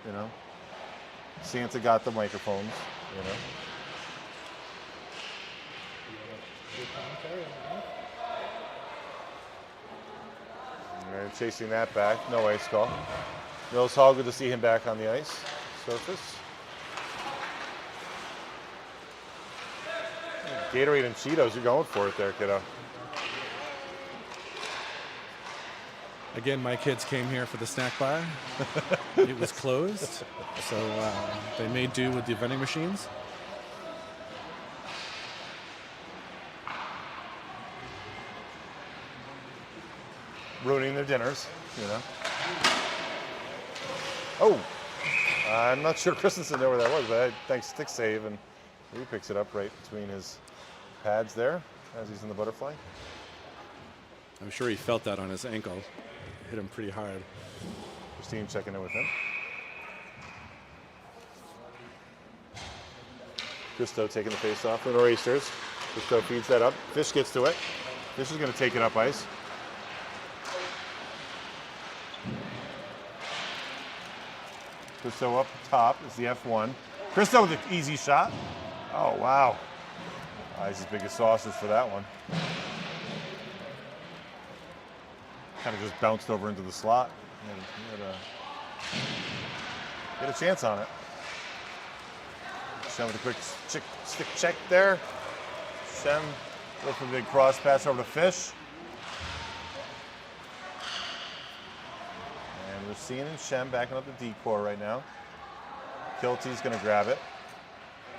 Santa got the microphones, And chasing that back, no ice call. Mills Hall, good to see him back on the ice surface. Gatorade and Cheetos, you're going for it there, kiddo. Again, my kids came here for the snack bar. It was closed, so they made do with the vending machines. Ruining their dinners, Oh, I'm not sure Christensen knew where that was, but thanks stick save, and he picks it up right between his pads there as he's in the butterfly. I'm sure he felt that on his ankle. Hit him pretty hard. Christine checking in with him. Christo taking the face off for the Nor'easters. Christo feeds that up. Fish gets to it. Fish is going to take it up ice. Christo up top is the F1. Christo with an easy shot. Oh, wow. He's as big as sausage for that one. Kind of just bounced over into the slot. Get a chance on it. Shem with a quick stick check there. Shem with a big cross pass over to Fish. And we're seeing Shem backing up the decor right now. Kilty's going to grab it.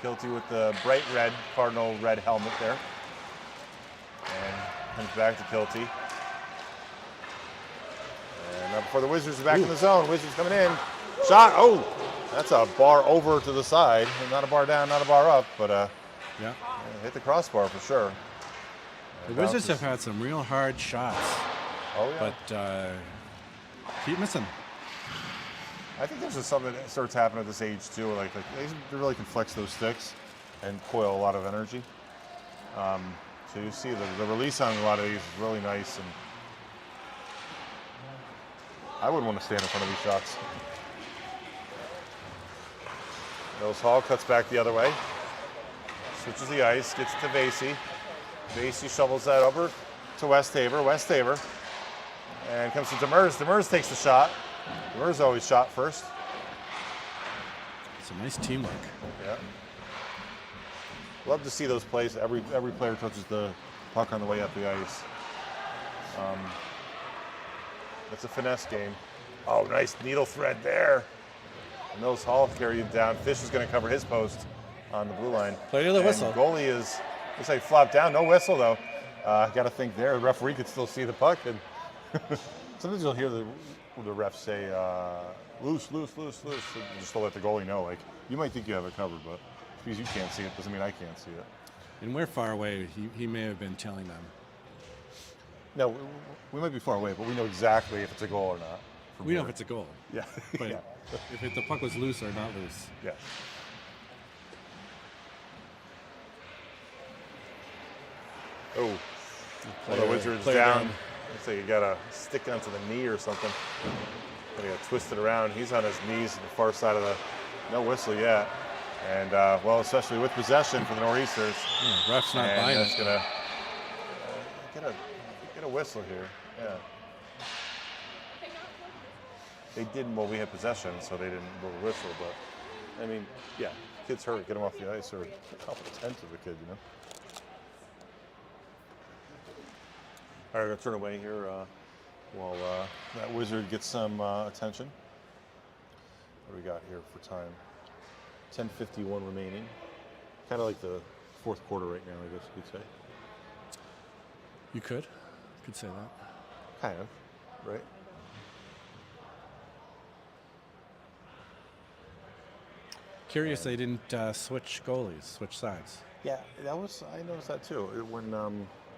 Kilty with the bright red, cardinal red helmet there. And comes back to Kilty. And now before the Wizards are back in the zone, Wizards coming in. Shot, that's a bar over to the side. Not a bar down, not a bar up, but Yeah. hit the crossbar for sure. The Wizards have had some real hard shots, Oh, yeah. but keep missing. I think there's just something that starts happening at this age too. Like they really can flex those sticks and coil a lot of energy. So you see the release on a lot of these is really nice, and I wouldn't want to stand in front of these shots. Mills Hall cuts back the other way, switches the ice, gets it to Vasey. Vasey shovels that over to Westhaver. Westhaver, and comes to Demers. Demers takes the shot. Demers always shot first. Some nice teamwork. Yeah. Love to see those plays. Every player touches the puck on the way up the ice. It's a finesse game. Oh, nice needle thread there. And those Hall carry him down. Fish is going to cover his post on the blue line. Play to the And whistle. Goalie is, looks like flopped down. No whistle though. Got to think there. The referee could still see the puck. And sometimes you'll hear the refs say, loose, loose, loose, loose. Just to let the goalie know. Like, you might think you have it covered, but because you can't see it doesn't mean I can't see it. And we're far away. He may have been telling them. No, we might be far away, but we know exactly if it's a goal or not. We know if it's a goal. Yeah. But yeah. if the puck was loose or not loose. Yeah. Oh, one of the Wizards player down. down. Looks like he got a stick onto the knee or something. And he got twisted around. He's on his knees on the far side of the. No whistle yet. And well, especially with possession for the Nor'easters. Yeah, ref's not buying that's it. gonna get a whistle here. Yeah. They didn't. Well, we had possession, so they didn't blow the whistle. But I mean, yeah, kid's hurt. Get him off the ice, or a couple tenths of a kid, you know. All right, we're gonna turn away here while that Wizard gets some attention. What do we got here for time? 10:51 remaining. Kind of like the fourth quarter right now, I guess you could say. You could say that. Kind of, right? Curious they didn't switch goalies, switch sides. Yeah, I noticed that too. When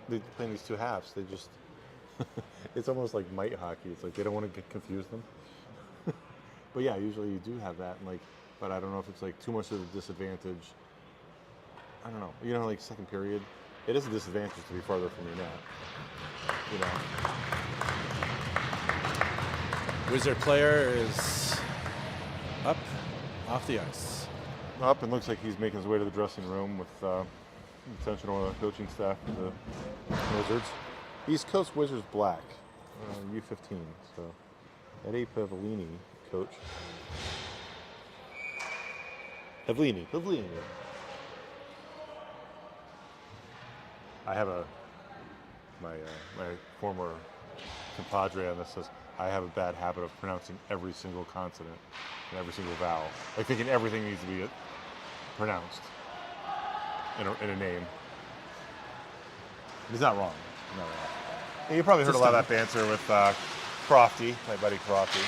they play these two halves, they just it's almost like mite hockey. It's like they don't want to confuse them. But yeah, usually you do have that, and like, but I don't know if it's like too much of a disadvantage. I don't know. You know, like second period, it is a disadvantage to be farther from your net. You know. Wizard player is up, off the ice. Up and looks like he's making his way to the dressing room with attention on the coaching staff of the Wizards. East Coast Wizards black, U15. So Eddie Pavlini, coach. Pavlini. I have my former compadre on this says I have a bad habit of pronouncing every single consonant and every single vowel, like thinking everything needs to be pronounced in a name. He's not wrong. He's not wrong. Yeah, you probably heard a lot of that banter with Crofty, my buddy Crofty.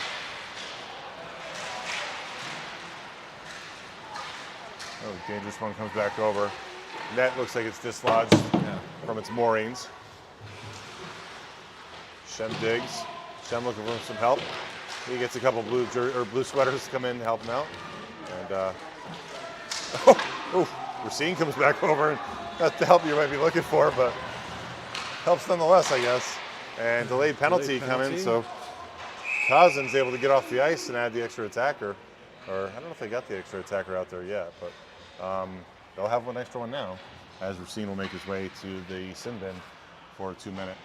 Oh, dangerous one comes back over. Net looks like it's dislodged from its moorings. Shem digs. Shem looking for some help. He gets a couple blue sweaters to come in and help him out. And Racine comes back over, and that's the help you might be looking for, but helps nonetheless, I guess. And delayed penalty coming, so Cousins able to get off the ice and add the extra attacker. Or I don't know if they got the extra attacker out there yet, but they'll have one extra one now, as Racine will make his way to the sin bin for a 2-minute.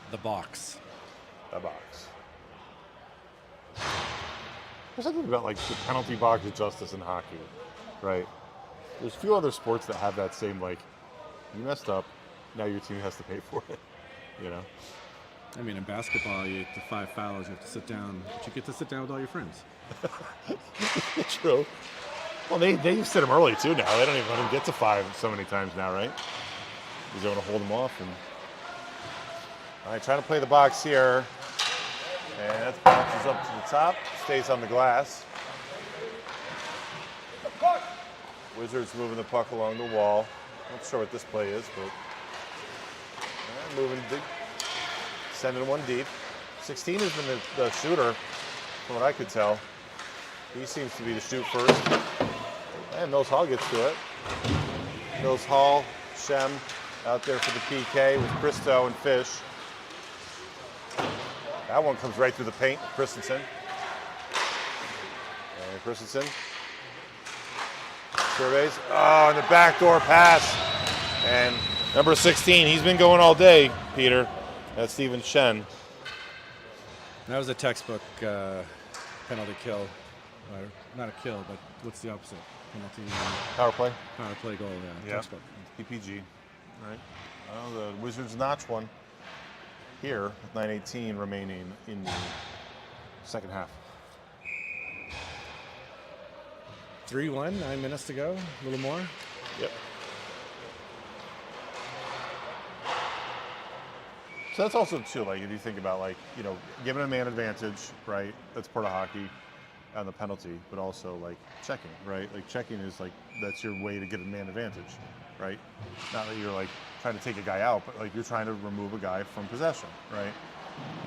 The box. The box. There's something about like the penalty box of justice in hockey, right? There's a few other sports that have that same like, you messed up, now your team has to pay for it, you know? I mean, in basketball, you get the 5 fouls, you have to sit down, but you get to sit down with all your friends. True. Well, they sit them early too now. They don't even let them get to 5 so many times now, right? Because they want to hold them off. And all right, trying to play the box here, and that bounces up to the top, stays on the glass. Wizards moving the puck along the wall. Not sure what this play is, but moving deep, sending one deep. 16 has been the shooter, from what I could tell. He seems to be the shoot first. And Mills Hall gets to it. Mills Hall, Shem out there for the PK with Christo and Fish. That one comes right through the paint, Christensen. And Christensen surveys. Oh, and the backdoor pass. And number 16, he's been going all day, Peter. That's Steven Shen. That was a textbook penalty kill. not a kill, but what's the opposite? Penalty, Power play. power play goal. Yeah. Textbook. PPG. Right. Oh, the Wizards notch one here with 9:18 remaining in the second half. 3-1, 9 minutes to go. A little more. Yep. So that's also too, like, if you think about, like, you know, giving a man advantage, right? That's part of hockey on the penalty, but also like checking, right? Like checking is like, that's your way to get a man advantage, right? Not that you're like trying to take a guy out, but like you're trying to remove a guy from possession, right?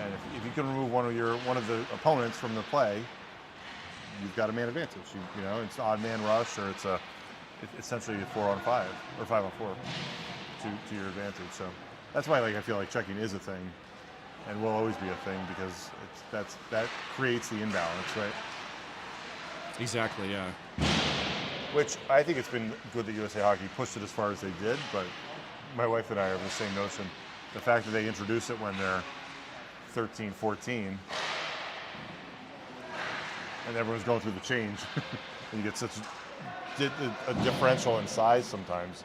And if you can remove one of the opponents from the play, you've got a man advantage. You know, it's odd man rush, or it's essentially a 4-on-5 or 5-on-4 to your advantage. So that's why, like, I feel like checking is a thing, and will always be a thing, because that creates the imbalance, right? Exactly. Yeah. Which I think it's been good that USA Hockey pushed it as far as they did, but my wife and I are of the same notion. The fact that they introduce it when they're 13, 14, and everyone's going through the change, and you get such a differential in size sometimes,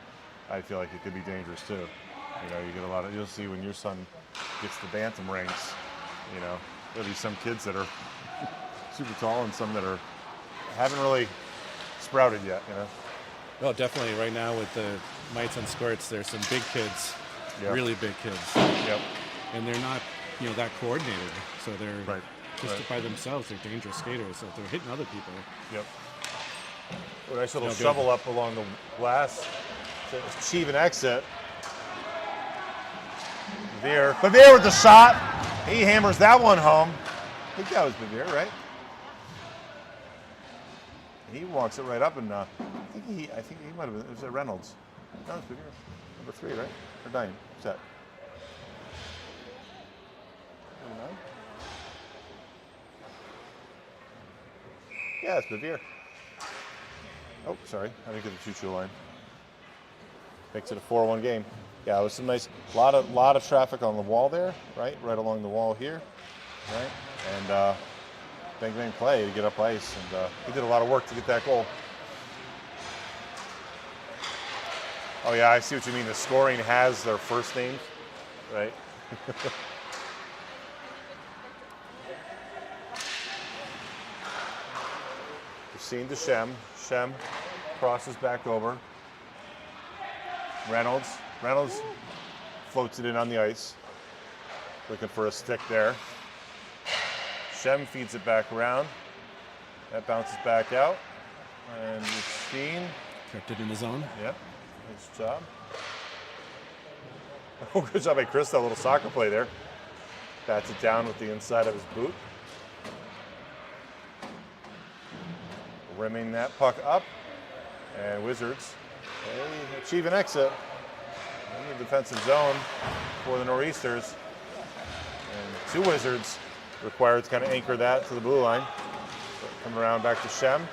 I feel like it could be dangerous too. You know, you get a lot of, you'll see when your son gets the bantam ranks, you know, there'll be some kids that are super tall and some that haven't really sprouted yet, you know. Well, definitely. Right now with the mites and squirts, there's some big kids, Yep. really big kids, Yep. and they're not, that coordinated. So they're Right. just Right. by themselves. They're dangerous skaters. So they're hitting other people. Yep. A nice little No good. shovel up along the glass to achieve an exit. Bevere with the shot. He hammers that one home. I think that was Bevere, right? He walks it right up, and I think he might have been. It was Reynolds. No, it's Bevere. Number 3, right? Or 9. What's that? Number 9? Yeah, it's Bevere. Oh, sorry. I didn't get the choo-choo line. Makes it a 4-1 game. Yeah, it was some nice, lot of traffic on the wall there, right along the wall here, right? And bang play to get up ice, and he did a lot of work to get that goal. Oh yeah, I see what you mean. The scoring has their first names, right? You've seen to Shem. Shem crosses back over. Reynolds floats it in on the ice, looking for a stick there. Shem feeds it back around. That bounces back out. And Steen. Kept it in the zone. Yep, nice job. Oh, good job by Chris, that little soccer play there. Bats it down with the inside of his boot. Rimming that puck up. And Wizards, they achieve an exit in the defensive zone for the Nor'easters. And 2 Wizards required to kind of anchor that to the blue line. Coming around back to Shem.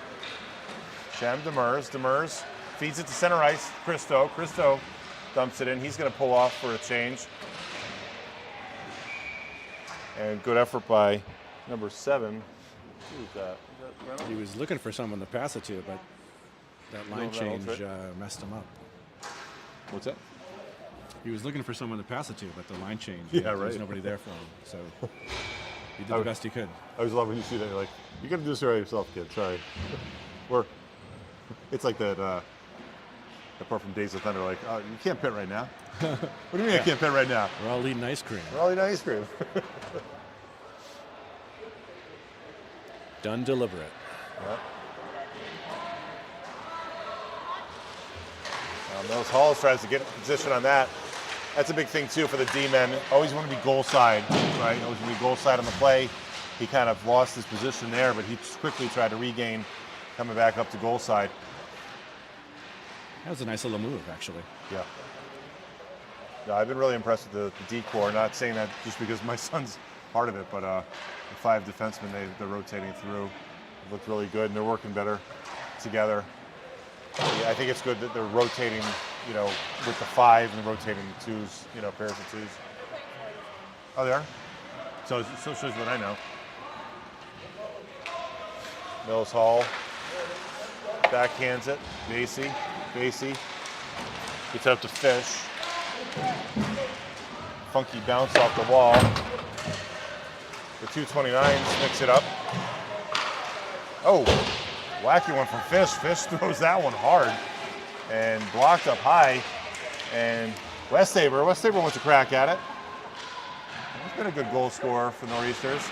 Shem, Demers feeds it to center ice. Christo dumps it in. He's going to pull off for a change. And good effort by number 7. Who is that? Is that Reynolds? He was looking for someone to pass it to, but that line Reynolds, change right? messed him up. What's that? He was looking for someone to pass it to, but the line changed. Yeah, There was right. nobody there for him, so he did the best he could. I always love when you see that. You're like, you got to do this right yourself, kid. Sorry. It's like that. Apart from Days of Thunder, like, oh, you can't pit right now. What do you mean I can't pit right now? We're all eating ice cream. We're all eating ice cream. Done deliberate. Yeah. Mills Halls tries to get in position on that. That's a big thing too for the D-men. Always want to be goal side, right? Always want to be goal side on the play. He kind of lost his position there, but he quickly tried to regain, coming back up to goal side. That was a nice little move, actually. Yeah. Yeah, I've been really impressed with the D-core. Not saying that just because my son's part of it, but the 5 defensemen they're rotating through. It looked really good, and they're working better together. I think it's good that they're rotating, with the 5 and rotating the 2s, pairs of 2s. Oh, they are? So shows what I know. Mills Hall backhands it. Basie gets up to Fish. Funky bounce off the wall. The 229s mix it up. Oh, wacky one from Fish. Fish throws that one hard and blocked up high. And Westaber wants a crack at it. He's been a good goal scorer for Nor'easters.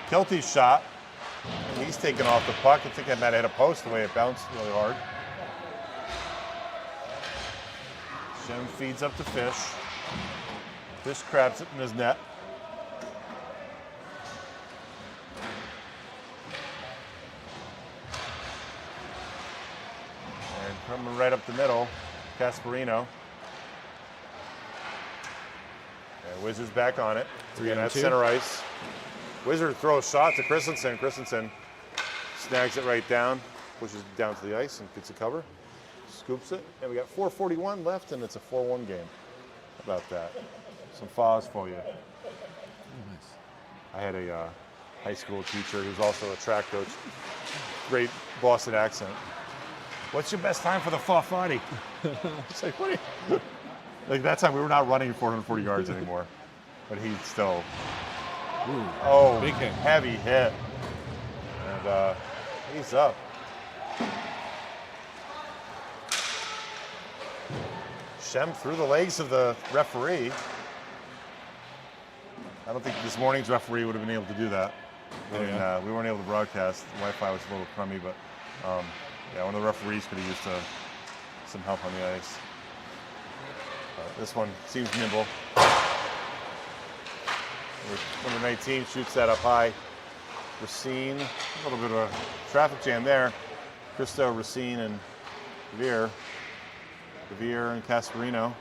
Kilty's shot. And he's taken off the puck. I think that might have hit a post the way it bounced really hard. Shem feeds up to Fish. Fish crabs it in his net. And coming right up the middle, Casparino. And Wizards back on it. Again, that's center ice. Wizard throws shot to Christensen. Christensen snags it right down, pushes it down to the ice and gets a cover. Scoops it. And we got 4:41 left, and it's a 4-1 game. How about that? Some fouls for you. Oh, nice. I had a high school teacher who's also a track coach. Great Boston accent. What's your best time for the 440? It's like, what are you? Like that time we were not running 440 yards anymore. But he still. Ooh, big hit. Heavy hit. And he's up. Shem through the legs of the referee. I don't think this morning's referee would have been able to do that. We weren't able to broadcast. The Wi-Fi was a little crummy, but yeah, one of the referees could have used some help on the ice. This one seems nimble. Number 19 shoots that up high. Racine, a little bit of a traffic jam there. Christo, Racine, and Devere. Devere and Casparino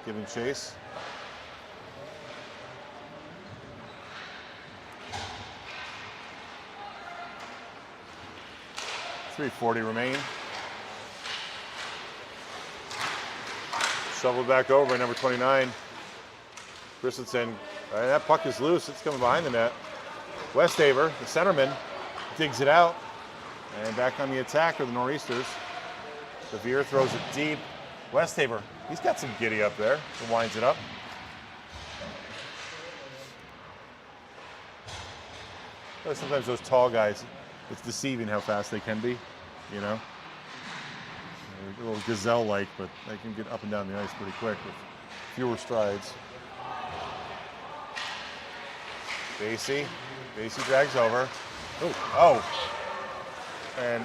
giving chase. .340 remain. Shoveled back over by number 29. Christensen, that puck is loose. It's coming behind the net. Westaber, the centerman, digs it out. And back on the attack are the Nor'easters. Devere throws it deep. Westaber, he's got some giddy up there. He winds it up. Sometimes those tall guys, it's deceiving how fast they can be, you know? They're a little gazelle-like, but they can get up and down the ice pretty quick with fewer strides. Basie drags over. Oh. And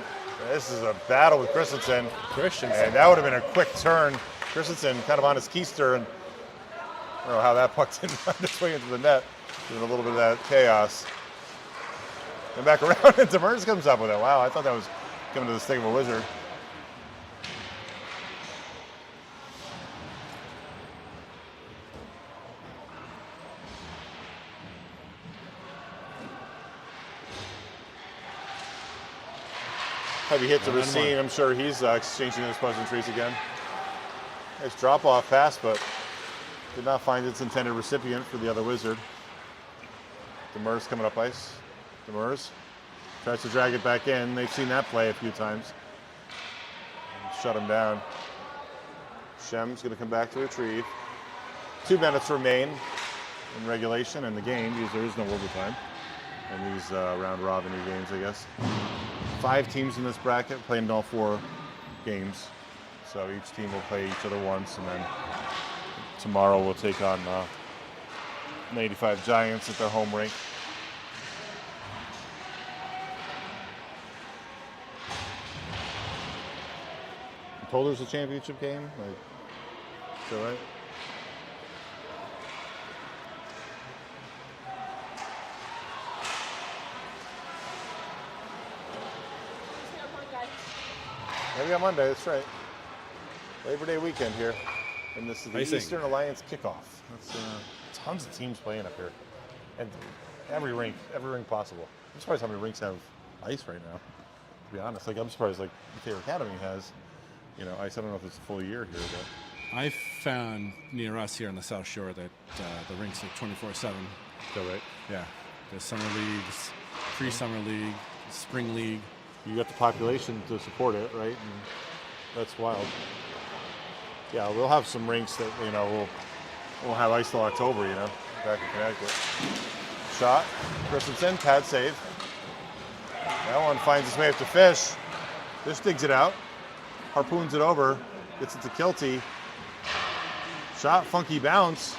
this is a battle with Christensen. And that would have been a quick turn. Christensen kind of on his keister, and I don't know how that puck didn't find its way into the net. Doing a little bit of that chaos. And back around, and Demers comes up with it. Wow, I thought that was coming to the stick of a Wizard. Heavy hit to Racine. I'm sure he's exchanging those pleasantries again. Nice drop-off pass, but did not find its intended recipient for the other Wizard. Demers coming up ice. Demers tries to drag it back in. They've seen that play a few times. Shut him down. Shem's going to come back to retrieve. 2 minutes remain in regulation in the game because there is no overtime in these round-robin games, I guess. 5 teams in this bracket playing all 4 games. So each team will play each other once, and then tomorrow we'll take on the 85 Giants at their home rink. You told there's a championship game? Like, is that right? Maybe on Monday, that's right. Labor Day weekend here. And this is the Eastern Alliance kickoff. That's tons of teams playing up here. And every rink possible. I'm surprised how many rinks have ice right now, to be honest. Like, I'm surprised, like, the Taylor Academy has, you know, ice. I don't know if it's a full year here, but. I found near us here on the South Shore that the rinks are 24/7. Is that right? Yeah. There's summer leagues, pre-summer league, spring league. you got the population to support it, right? And that's wild. Yeah, we'll have some rinks that we'll have ice till October, back in Connecticut. Shot, Christensen, pad save. That one finds its way up to Fish. Fish digs it out, harpoons it over, gets it to Kilty. Shot, funky bounce.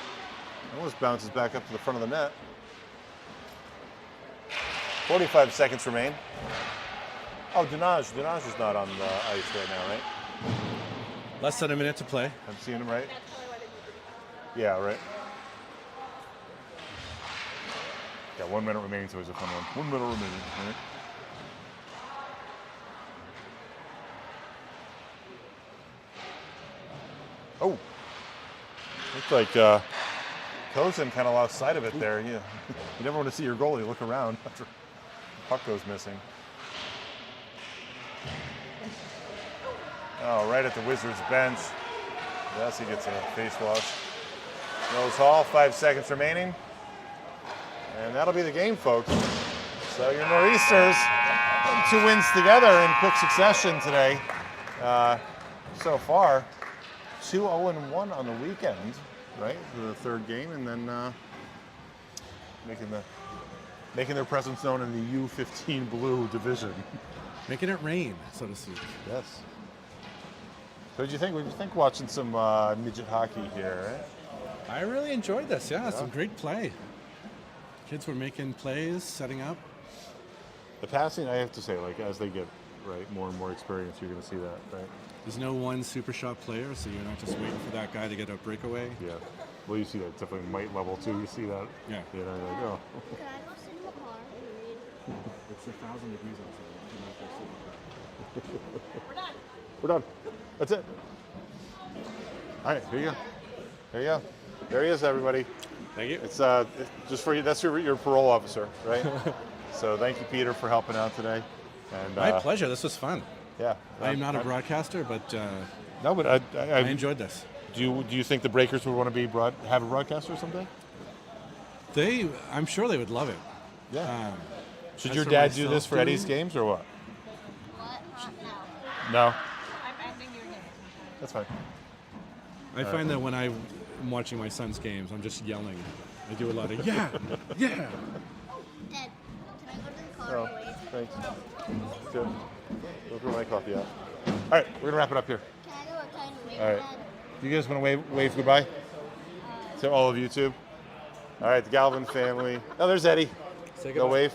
Almost bounces back up to the front of the net. 45 seconds remain. Oh, Denage is not on the ice right now, right? Less than a minute to play. I'm seeing him right. Yeah, right. Yeah, 1 minute remaining, so it's a fun one. 1 minute remaining, right? Oh, looks like Kozin kind of lost sight of it there. Yeah, you never want to see your goalie look around after the puck goes missing. Oh, right at the Wizards bench. Yes, he gets a face wash. Rose Hall, 5 seconds remaining. And that'll be the game, folks. So your Nor'easters, 2 wins together in quick succession today. So far, 2-0-1 on the weekend, right? For the third game, and then making their presence known in the U15 Blue division. Making it rain, so to speak. Yes. So what did you think? What did you think watching some midget hockey here? Right? I really enjoyed this. Yeah, some great play. Kids were making plays, setting up. The passing, I have to say, as they get more and more experience, you're going to see that, right? There's no one super shot player, so you're not just waiting for that guy to get a breakaway. Yeah. Well, you see that definitely might level too. You see that. Yeah. You're like, oh. Can I go sit in the car and read? It's 1,000 degrees outside. We're done. That's it. All right, here you go. There you go. There he is, everybody. Thank you. It's just for you. That's your parole officer, right? So thank you, Peter, for helping out today. And My pleasure. This was fun. Yeah. I'm not a broadcaster, but No, but I enjoyed this. Do you think the Breakers would want to have a broadcaster someday? I'm sure they would love it. Yeah. Should as your for dad do myself, this for Eddie's games or what? What? No. I'm ending your game. That's fine. I find that when I'm watching my son's games, I'm just yelling. I do a lot of yeah, yeah. Dad, can I go to the car Oh, and wait? thanks. Good. Go throw my coffee out. All right, we're gonna wrap it up here. Can I go outside and wait, All right. Dad? You guys want to wave goodbye to all of YouTube? All right, the Galvin family. Oh, there's Eddie. Say Go goodbye. wave.